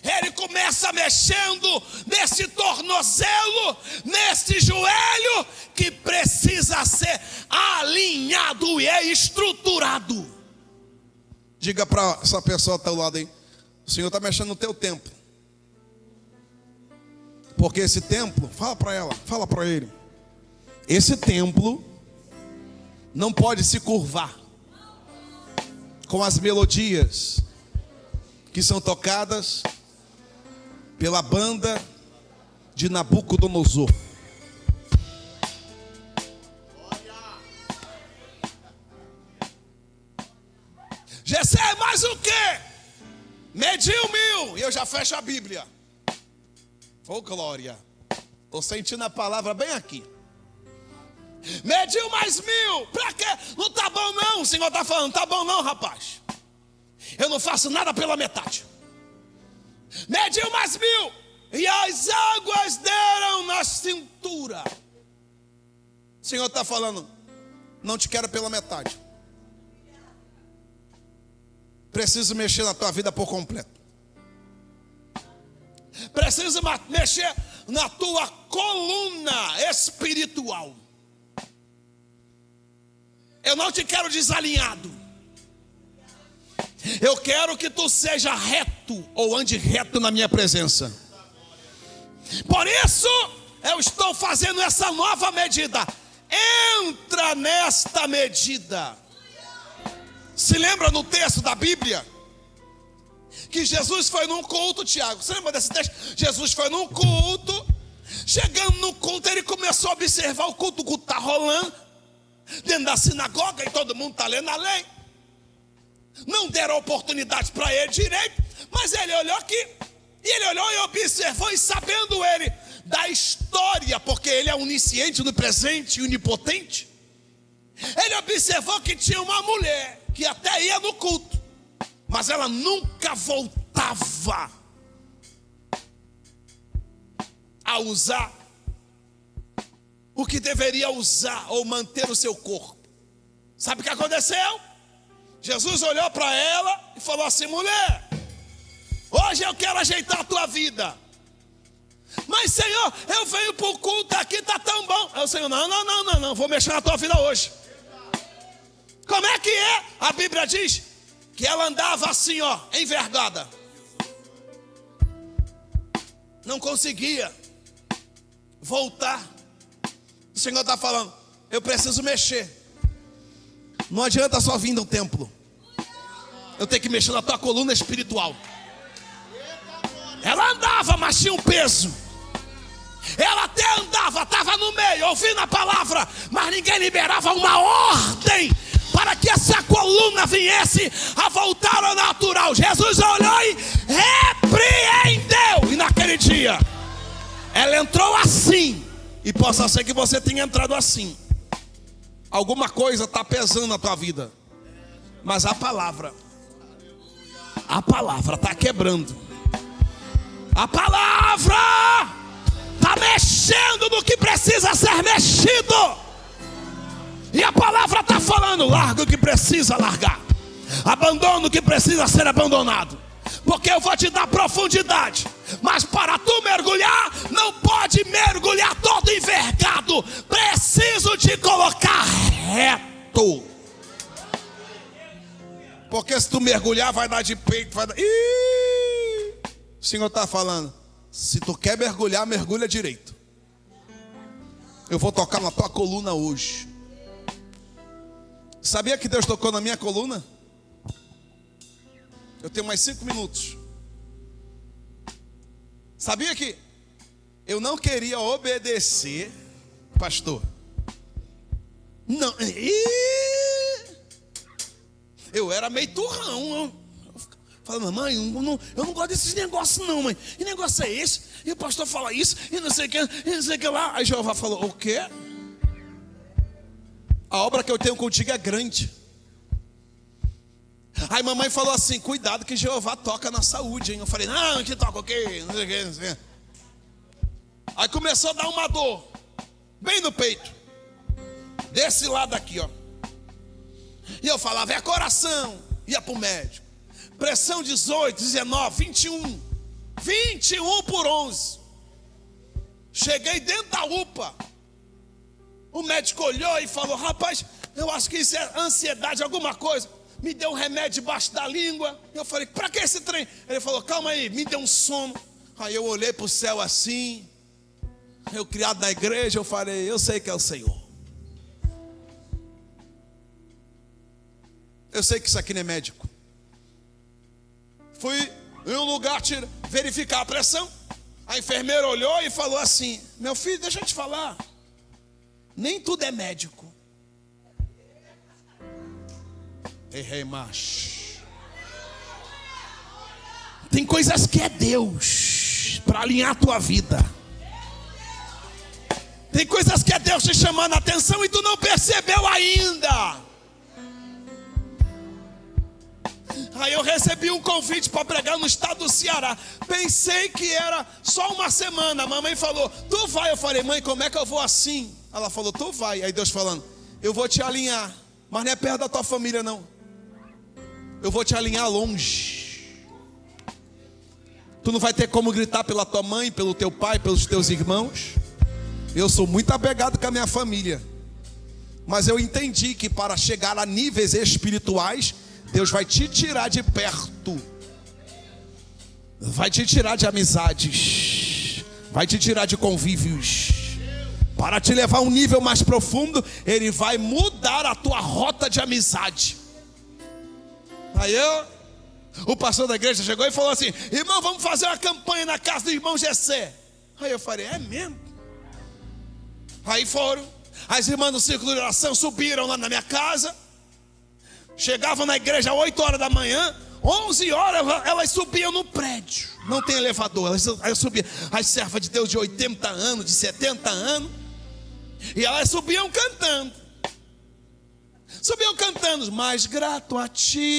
ele começa mexendo nesse tornozelo, nesse joelho que precisa ser alinhado e estruturado. Diga para essa pessoa que está ao lado aí: o Senhor está mexendo no teu templo. Porque esse templo, fala para ela, fala para ele, esse templo não pode se curvar com as melodias que são tocadas pela banda de Nabucodonosor. Gessé, mais o quê? Mediu 1000 e eu já fecho a Bíblia. Oh glória, estou sentindo a palavra bem aqui. Mediu mais 1000, pra quê? Não tá bom não, o Senhor está falando, tá bom não, rapaz. Eu não faço nada pela metade. Mediu mais 1000 e as águas deram na cintura. O Senhor está falando, não te quero pela metade. Preciso mexer na tua vida por completo. Preciso mexer na tua coluna espiritual. Eu não te quero desalinhado. Eu quero que tu seja reto, ou ande reto na minha presença. Por isso, eu estou fazendo essa nova medida. Entra nesta medida. Se lembra no texto da Bíblia? Que Jesus foi num culto, Tiago. Você lembra desse texto? Jesus foi num culto. Chegando no culto, ele começou a observar o culto. O culto está rolando dentro da sinagoga e todo mundo está lendo a lei. Não deram oportunidade para ele direito, mas ele olhou aqui. E ele olhou e observou, e sabendo ele da história, porque ele é onisciente, onipresente e onipotente, ele observou que tinha uma mulher que até ia no culto, mas ela nunca voltava a usar o que deveria usar ou manter o seu corpo. Sabe o que aconteceu? Jesus olhou para ela e falou assim: mulher, hoje eu quero ajeitar a tua vida. Mas Senhor, eu venho para o culto aqui, está tão bom. Aí o Senhor, não, vou mexer na tua vida hoje. Como é que é? A Bíblia diz que ela andava assim, ó, envergada. Não conseguia voltar. O Senhor está falando: eu preciso mexer. Não adianta só vir no templo. Eu tenho que mexer na tua coluna espiritual. Ela andava, mas tinha um peso. Ela até andava, estava no meio, ouvindo a palavra, mas ninguém liberava uma ordem para que essa coluna viesse a voltar ao natural. Jesus olhou e repreendeu. E naquele dia, ela entrou assim. E possa ser que você tenha entrado assim. Alguma coisa está pesando na tua vida, mas a palavra está quebrando. A palavra está mexendo no que precisa ser mexido. E a palavra está falando: larga o que precisa largar, abandona o que precisa ser abandonado, porque eu vou te dar profundidade. Mas para tu mergulhar, não pode mergulhar todo envergado. Preciso te colocar reto. Porque se tu mergulhar, vai dar de peito, vai dar... Ih! O Senhor está falando: se tu quer mergulhar, mergulha direito. Eu vou tocar na tua coluna hoje. Sabia que Deus tocou na minha coluna? Eu tenho mais 5 minutos. Sabia que eu não queria obedecer, pastor? Não. Eu era meio turrão. Eu falei: mamãe, eu não gosto desses negócios não, mãe. Que negócio é esse? E o pastor fala isso, e não sei o que, e não sei o que lá. Aí Jeová falou: o quê? A obra que eu tenho contigo é grande. Aí mamãe falou assim: cuidado que Jeová toca na saúde, hein? Eu falei: não, que toca o quê? Não sei o quê, não sei o quê. Aí começou a dar uma dor bem no peito, desse lado aqui, ó. E eu falava: é coração. Ia pro médico. Pressão 18, 19, 21. 21/11. Cheguei dentro da UPA. O médico olhou e falou: rapaz, eu acho que isso é ansiedade, alguma coisa. Me deu um remédio debaixo da língua. Eu falei: pra que esse trem? Ele falou: calma aí, me deu um sono. Aí eu olhei pro céu assim. Eu criado na igreja, eu falei: eu sei que é o Senhor. Eu sei que isso aqui não é médico. Fui em um lugar verificar a pressão. A enfermeira olhou e falou assim: meu filho, deixa eu te falar, nem tudo é médico. Errei, macho. Tem coisas que é Deus para alinhar a tua vida. Tem coisas que é Deus te chamando a atenção e tu não percebeu ainda. Aí eu recebi um convite para pregar no estado do Ceará. Pensei que era só uma semana. A mamãe falou: tu vai. Eu falei: mãe, como é que eu vou assim? Ela falou: tu vai. Aí Deus falando: eu vou te alinhar, mas não é perto da tua família não. Eu vou te alinhar longe. Tu não vai ter como gritar pela tua mãe, pelo teu pai, pelos teus irmãos. Eu sou muito apegado com a minha família. Mas eu entendi que para chegar a níveis espirituais, Deus vai te tirar de perto, vai te tirar de amizades, vai te tirar de convívios, para te levar a um nível mais profundo. Ele vai mudar a tua rota de amizade. Aí o pastor da igreja chegou e falou assim: irmão, vamos fazer uma campanha na casa do irmão Gessé. Aí eu falei: é mesmo? Aí foram. As irmãs do círculo de oração subiram lá na minha casa. Chegavam na igreja às 8 horas da manhã. 11 horas elas subiam no prédio. Não tem elevador, elas subiam. As servas de Deus de 80 anos, de 70 anos. E elas subiam cantando. Subiam cantando: mais grato a ti,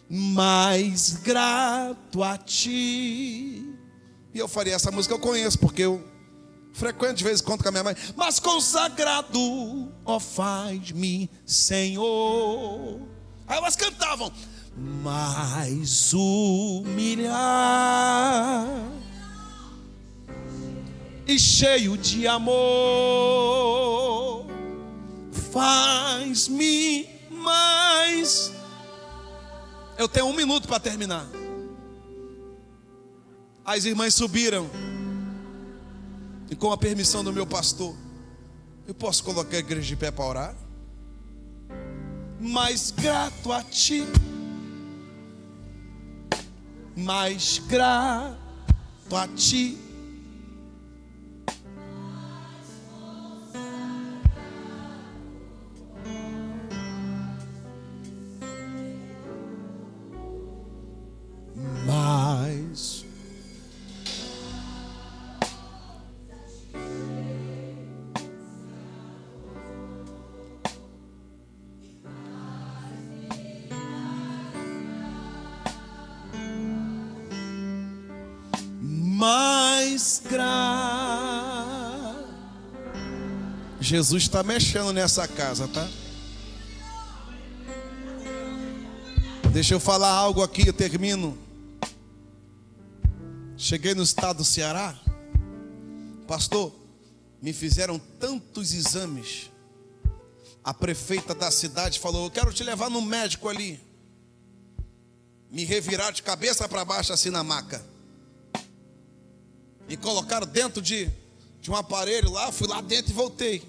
mais grato a ti. E eu falei: essa música eu conheço, porque eu frequento de vez em quando com a minha mãe. Mas consagrado, ó, faz-me, Senhor. Aí elas cantavam: mais humilhar e cheio de amor, faz-me mais. Eu tenho 1 minuto para terminar. As irmãs subiram, e com a permissão do meu pastor, eu posso colocar a igreja de pé para orar? Mais grato a ti, mais grato a ti, mais. Mais grato. Jesus está mexendo nessa casa, tá? Deixa eu falar algo aqui, eu termino. Cheguei no estado do Ceará, pastor, me fizeram tantos exames. A prefeita da cidade falou: eu quero te levar no médico ali. Me reviraram de cabeça para baixo assim na maca. Me colocaram dentro de um aparelho lá, fui lá dentro e voltei.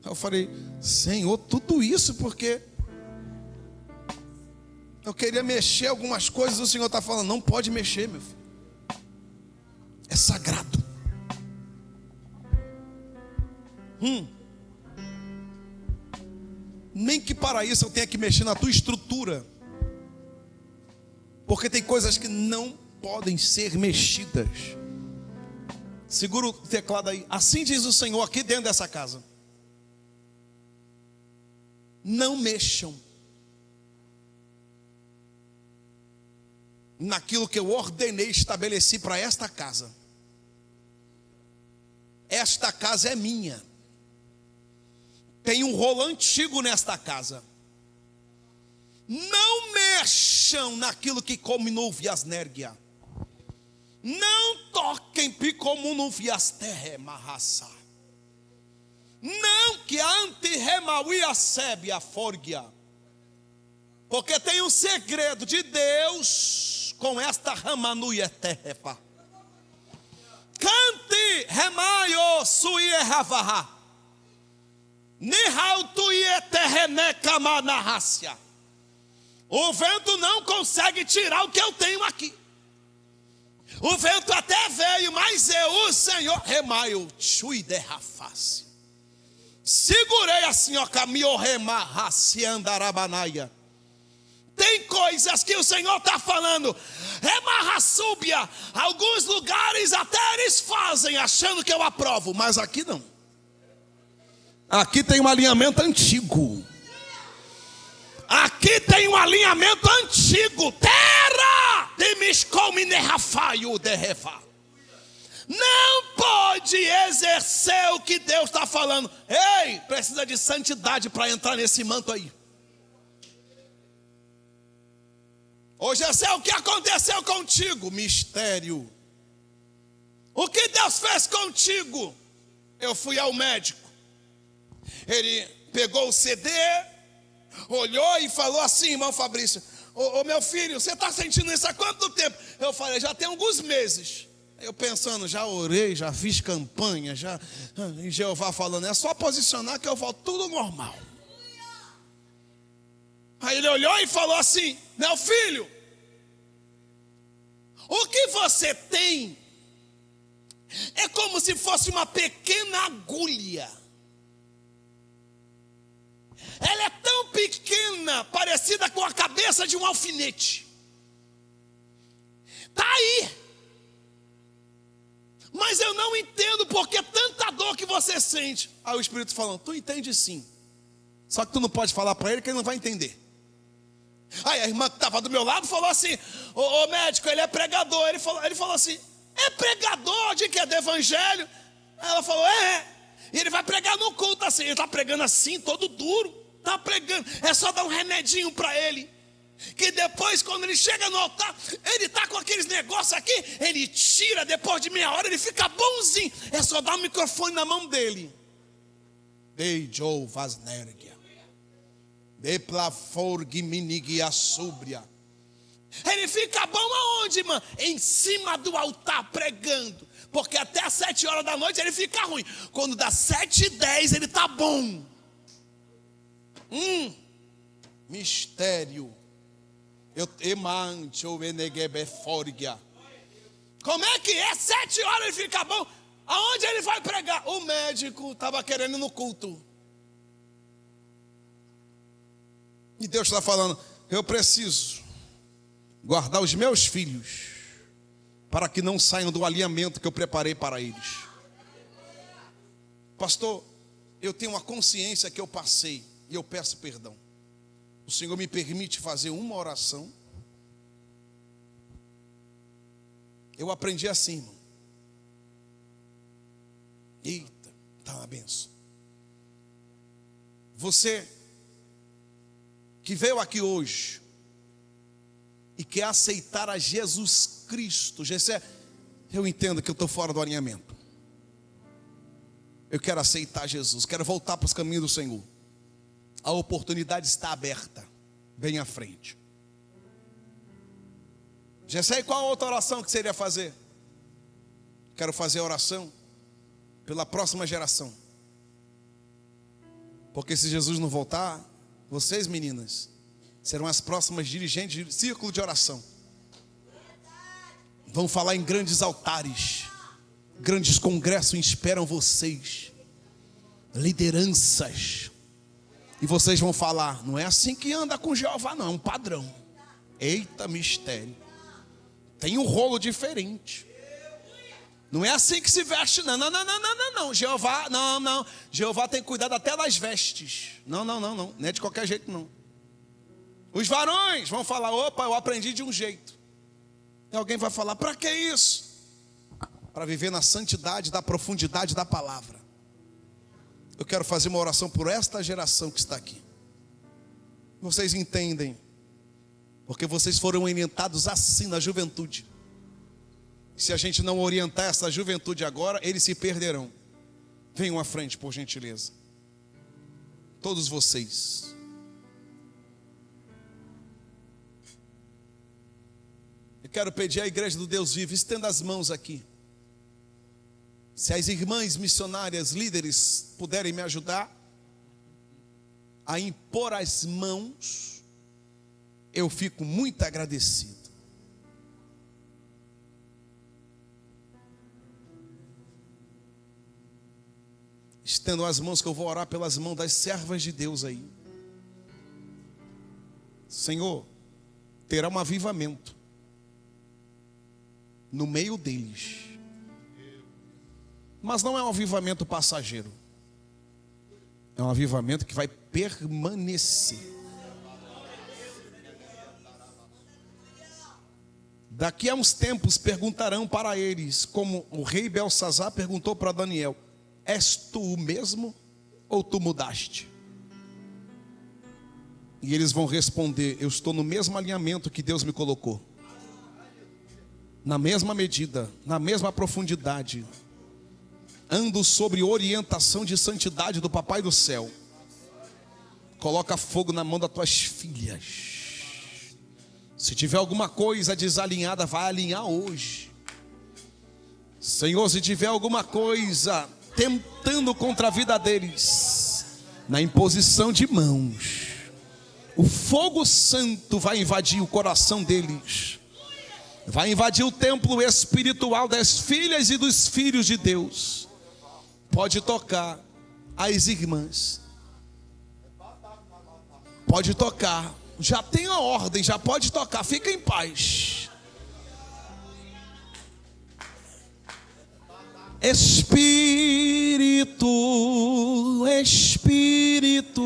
Eu falei: Senhor, tudo isso porque eu queria mexer algumas coisas. O Senhor está falando: não pode mexer, meu filho. É sagrado. Nem que para isso eu tenha que mexer na tua estrutura, porque tem coisas que não podem ser mexidas. Segura o teclado aí. Assim diz o Senhor aqui dentro dessa casa: não mexam naquilo que eu ordenei, estabeleci para esta casa. Esta casa é minha. Tem um rolo antigo nesta casa. Não mexam naquilo que combinou viasnérgia. Não toquem como no viasterre marraça. Não que anti-remauia sebe a forgia. Porque tem um segredo de Deus com esta ramanuia terrepa. Cante remaio suie ravaha. Nihautuie terreneca manarrácia. O vento não consegue tirar o que eu tenho aqui. O vento até veio, mas eu, o Senhor, remaio chui derraface. Segurei assim, ó, caminho remarrace andarabanaia. Tem coisas que o Senhor está falando. Remarraçúbia. Alguns lugares até eles fazem achando que eu aprovo, mas aqui não. Aqui tem um alinhamento antigo. Aqui tem um alinhamento antigo. Terra de miscominerrafaio de reva. Não pode exercer o que Deus está falando. Ei, precisa de santidade para entrar nesse manto aí. Hoje é o que aconteceu contigo, mistério. O que Deus fez contigo? Eu fui ao médico. Ele pegou o CD, olhou e falou assim: irmão Fabrício, ô meu filho, você está sentindo isso há quanto tempo? Eu falei: já tem alguns meses. Eu pensando, já orei, já fiz campanha, já. E Jeová falando: é só posicionar que eu volto tudo normal. Aí ele olhou e falou assim: meu filho, o que você tem é como se fosse uma pequena agulha. Ela é tão pequena, parecida com a cabeça de um alfinete. Está aí. Mas eu não entendo porque tanta dor que você sente. Aí o Espírito falando: tu entende sim. Só que tu não pode falar para ele que ele não vai entender. Aí a irmã que estava do meu lado falou assim: ô médico, ele é pregador. Ele falou assim: é pregador de que é do evangelho? Ela falou: e ele vai pregar no culto assim. Ele está pregando assim, todo duro. Está pregando, é só dar um remedinho para ele, que depois quando ele chega no altar, ele está com aqueles negócios aqui, ele tira, depois de meia hora ele fica bonzinho. É só dar o microfone na mão dele. Ei, Joe Vasnergia. De plaforg minigia súbria. Ele fica bom aonde, irmã? Em cima do altar pregando. Porque até às 7 horas da noite ele fica ruim. Quando dá 7h10 ele está bom. Mistério. Como é que é? 7 horas ele fica bom. Aonde ele vai pregar? O médico estava querendo ir no culto. E Deus está falando: eu preciso guardar os meus filhos para que não saiam do alinhamento que eu preparei para eles. Pastor, eu tenho uma consciência que eu passei e eu peço perdão. O Senhor me permite fazer uma oração? Eu aprendi assim, irmão. Eita, tá uma benção. Você que veio aqui hoje e quer aceitar a Jesus Cristo, eu entendo que eu estou fora do alinhamento. Eu quero aceitar Jesus, quero voltar para os caminhos do Senhor. A oportunidade está aberta, bem à frente. Gessé, qual a outra oração que você iria fazer? Quero fazer a oração pela próxima geração. Porque se Jesus não voltar, vocês, meninas, serão as próximas dirigentes de círculo de oração. Vão falar em grandes altares. Grandes congressos esperam vocês. Lideranças. E vocês vão falar: não é assim que anda com Jeová, não, é um padrão. Eita, mistério. Tem um rolo diferente. Não é assim que se veste, não. Jeová, não. Jeová tem cuidado até das vestes. Não. Não é de qualquer jeito, não. Os varões vão falar: opa, eu aprendi de um jeito. E alguém vai falar: para que isso? Para viver na santidade da profundidade da palavra. Eu quero fazer uma oração por esta geração que está aqui. Vocês entendem? Porque vocês foram orientados assim na juventude. Se a gente não orientar essa juventude agora, eles se perderão. Venham à frente, por gentileza. Todos vocês. Eu quero pedir à igreja do Deus vivo, estenda as mãos aqui. Se as irmãs missionárias, líderes, puderem me ajudar a impor as mãos, eu fico muito agradecido. Estendo as mãos que eu vou orar pelas mãos das servas de Deus aí. Senhor, terá um avivamento no meio deles. Mas não é um avivamento passageiro. É um avivamento que vai permanecer. Daqui a uns tempos perguntarão para eles, como o rei Belsazar perguntou para Daniel: és tu o mesmo ou tu mudaste? E eles vão responder: eu estou no mesmo alinhamento que Deus me colocou. Na mesma medida, na mesma profundidade. ando sob orientação de santidade do Papai do céu. Coloca fogo na mão das tuas filhas. Se tiver alguma coisa desalinhada, vai alinhar hoje. Senhor, se tiver alguma coisa tentando contra a vida deles, na imposição de mãos, o fogo santo vai invadir o coração deles, vai invadir o templo espiritual das filhas e dos filhos de Deus. Pode tocar as irmãs, pode tocar, já tem a ordem, já pode tocar, fica em paz. Espírito, Espírito,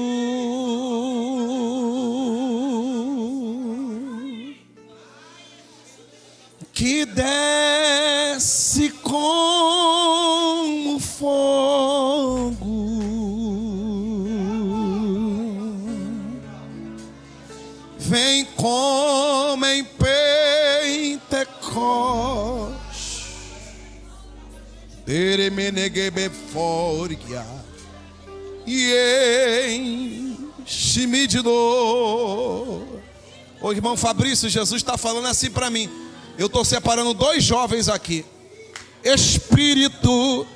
que desce como fogo, vem como em Pentecostes, e enche-me de dor. Ô irmão Fabrício, Jesus está falando assim para mim. Eu estou separando 2 jovens aqui. Espírito,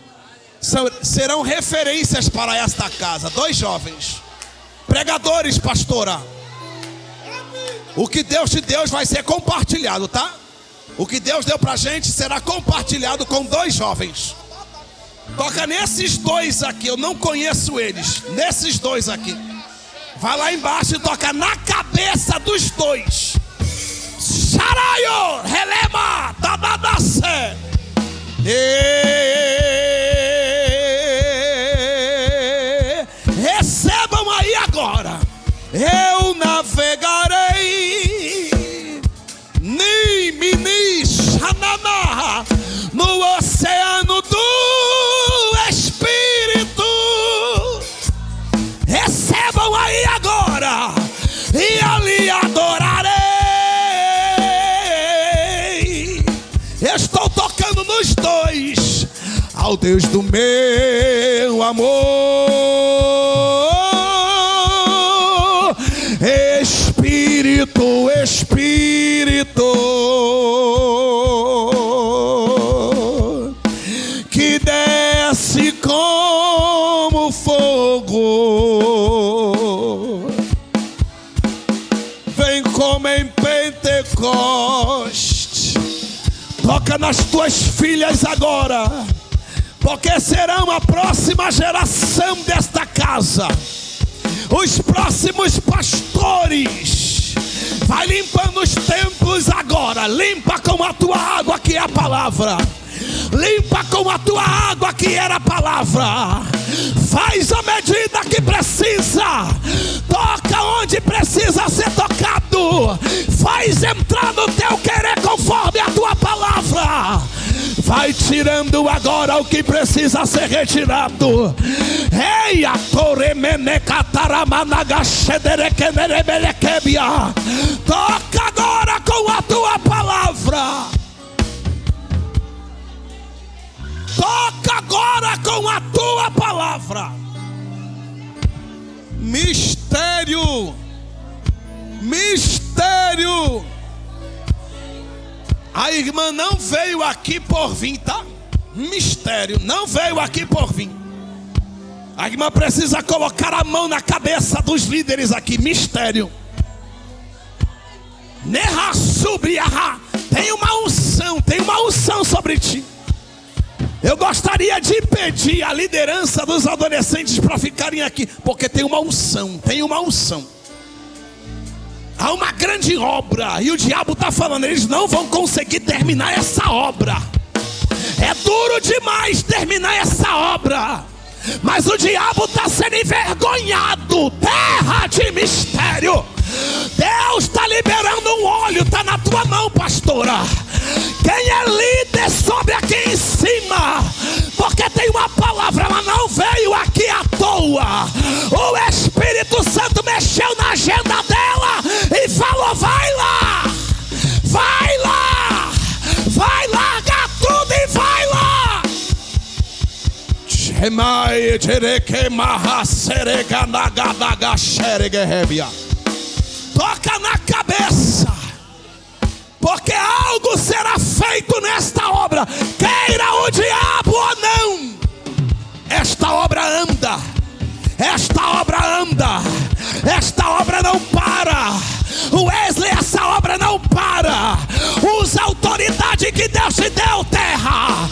serão referências para esta casa. 2 jovens, pregadores, pastora. O que Deus te deu vai ser compartilhado, tá? O que Deus deu pra gente será compartilhado com 2 jovens. Toca nesses 2 aqui, eu não conheço eles. Nesses 2 aqui. Vai lá embaixo e toca na cabeça dos 2. Xaraio, relema, dadadacé. Recebam aí agora. Eu navegarei no oceano do Espírito. Recebam aí agora. E ali adorarei. Estou tocando nos 2. Ao Deus do meu amor. Espírito, Espírito, que desce como fogo, vem como em Pentecostes. Toca nas tuas filhas agora, porque serão a próxima geração desta casa, os próximos pastores. Vai limpando os templos agora. Limpa com a tua água que é a palavra. Limpa com a tua água que era a palavra. Faz a medida que precisa. Toca onde precisa ser tocado. Faz entrar no teu querer conforme a tua palavra. Vai tirando agora o que precisa ser retirado. Ei, a toca agora com a tua palavra. Toca agora com a tua palavra. Mistério, mistério. A irmã não veio aqui por vir, tá? Mistério, não veio aqui por vir. A irmã precisa colocar a mão na cabeça dos líderes aqui. Mistério. Tem uma unção sobre ti. Eu gostaria de pedir a liderança dos adolescentes para ficarem aqui, porque tem uma unção, Há uma grande obra e o diabo está falando, eles não vão conseguir terminar essa obra. É duro demais terminar essa obra, mas o diabo está sendo envergonhado. Terra de mistério. Deus está liberando um óleo, está na tua mão, pastora. Quem é líder sobe aqui em cima, porque tem uma palavra, ela não veio aqui à toa. O Espírito Santo mexeu na agenda dela e falou: vai lá, vai lá, vai largar tudo e vai lá. Toca na cabeça, porque algo será feito nesta obra, queira o diabo ou não. Esta obra anda, esta obra anda, esta obra não para. Wesley, essa obra não para. Usa a autoridade que Deus te deu, terra.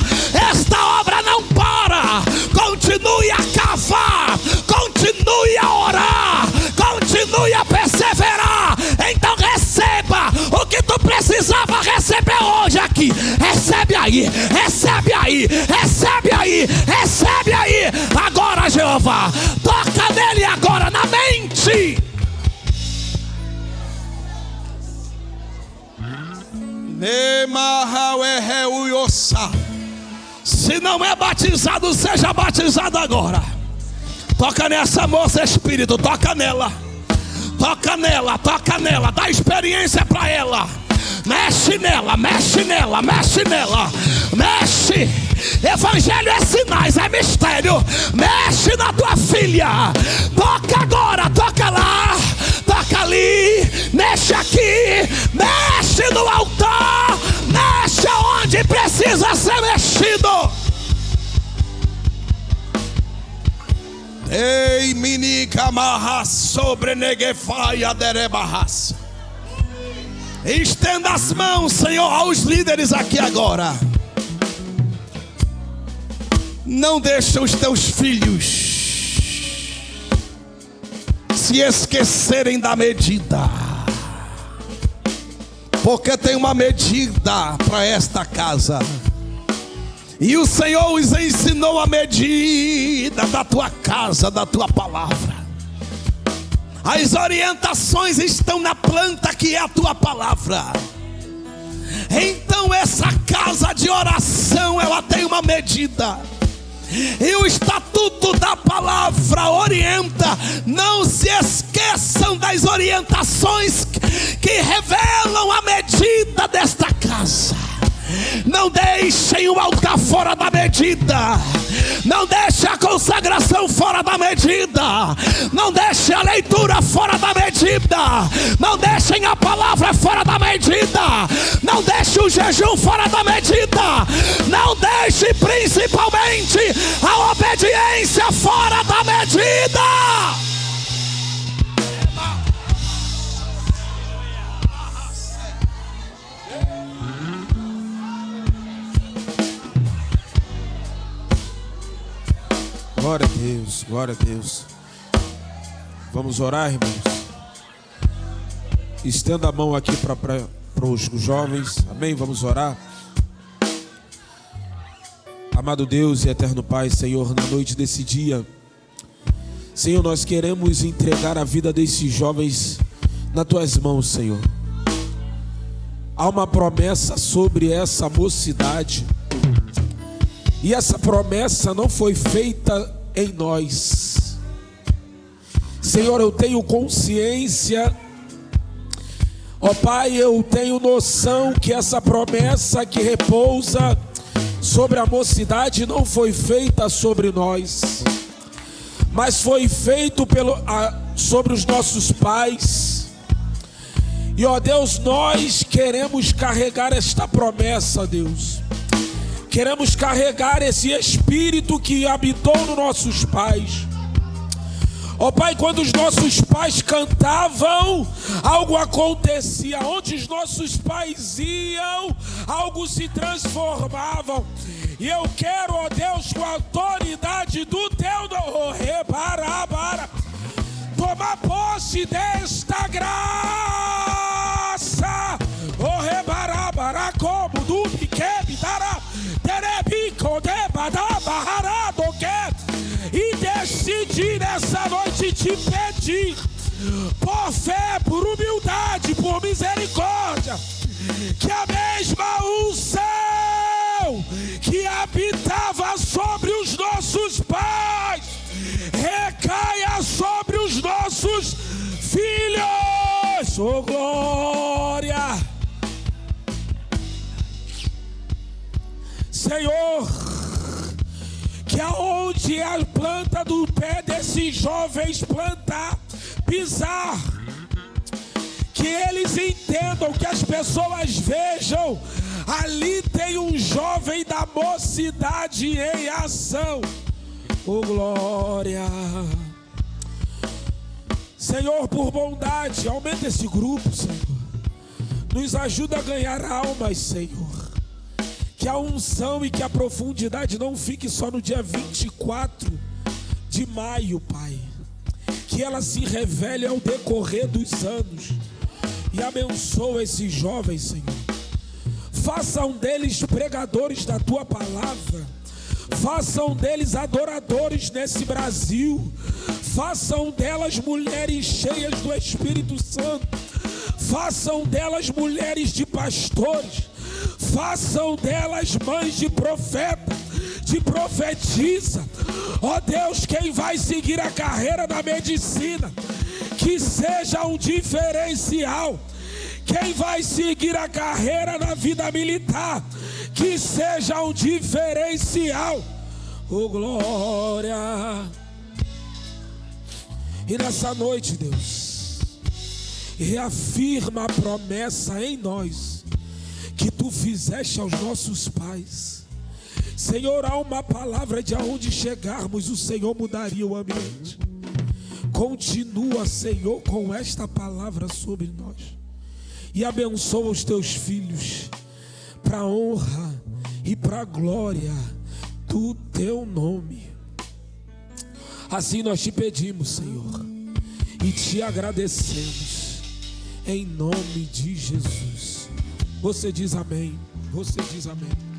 Esta obra não para. Continue a cavar, continue a orar, continue a perseverar. Então receba o que tu precisava receber hoje aqui. Recebe aí, recebe aí, recebe aí, recebe aí. Agora, Jeová, toca nele agora, na mente. Se não é batizado, seja batizado agora. Toca nessa moça, Espírito, toca nela. Toca nela, toca nela, dá experiência para ela. Mexe nela, mexe nela, mexe nela. Mexe. Evangelho é sinais, é mistério. Mexe na tua filha. Toca agora, toca lá, toca ali, mexe aqui, mexe no altar, mexe onde precisa ser mexido. Ei, minica marra sobre negefaia derebarraça. Estenda as mãos, Senhor, aos líderes aqui agora. Não deixa os teus filhos se esquecerem da medida, porque tem uma medida para esta casa. E o Senhor os ensinou a medida da tua casa, da tua palavra. As orientações estão na planta que é a tua palavra. Então essa casa de oração, ela tem uma medida. E o estatuto da palavra orienta. Não se esqueçam das orientações que revelam a medida desta casa. Não deixem o altar fora da medida. Não deixem a consagração fora da medida. Não deixem a leitura fora da medida. Não deixem a palavra fora da medida. Não deixem o jejum fora da medida. Não deixem principalmente a obediência fora da medida. Glória a Deus, glória a Deus. Vamos orar, irmãos. Estenda a mão aqui para os jovens. Amém? Vamos orar. Amado Deus e eterno Pai, Senhor, na noite desse dia, Senhor, nós queremos entregar a vida desses jovens nas tuas mãos, Senhor. Há uma promessa sobre essa mocidade. E essa promessa não foi feita em nós. Senhor, eu tenho consciência, ó Pai, eu tenho noção que essa promessa que repousa sobre a mocidade não foi feita sobre nós, mas foi feito sobre os nossos pais. E ó Deus, nós queremos carregar esta promessa, Deus. Queremos carregar esse espírito que habitou nos nossos pais. Ó Pai, quando os nossos pais cantavam, algo acontecia. Onde os nossos pais iam, algo se transformava. E eu quero, ó Deus, com a autoridade do teu nome, tomar posse desta graça. O rebarabara como do biquebi dará. E decidi nessa noite te pedir, por fé, por humildade, por misericórdia, que a mesma unção que habitava sobre os nossos pais recaia sobre os nossos filhos. Oh glória! Senhor, que aonde se a planta do pé desses jovens plantar, pisar, que eles entendam, que as pessoas vejam, ali tem um jovem da mocidade em ação. Oh glória, Senhor, por bondade, aumenta esse grupo, Senhor, nos ajuda a ganhar almas, Senhor. Que a unção e que a profundidade não fique só no dia 24 de maio, Pai. Que ela se revele ao decorrer dos anos. E abençoa esses jovens, Senhor. Faça um deles pregadores da Tua palavra. Faça um deles adoradores nesse Brasil. Faça um delas mulheres cheias do Espírito Santo. Faça um delas mulheres de pastores. Façam delas mães de profeta, de profetisa. Ó Deus, quem vai seguir a carreira da medicina, que seja um diferencial. Quem vai seguir a carreira na vida militar, que seja um diferencial. Oh glória. E nessa noite, Deus, reafirma a promessa em nós que Tu fizeste aos nossos pais. Senhor, há uma palavra de aonde chegarmos, o Senhor mudaria o ambiente. Continua, Senhor, com esta palavra sobre nós. E abençoa os Teus filhos, para a honra e para a glória do Teu nome. Assim nós Te pedimos, Senhor, e Te agradecemos, em nome de Jesus. Você diz amém. Você diz amém.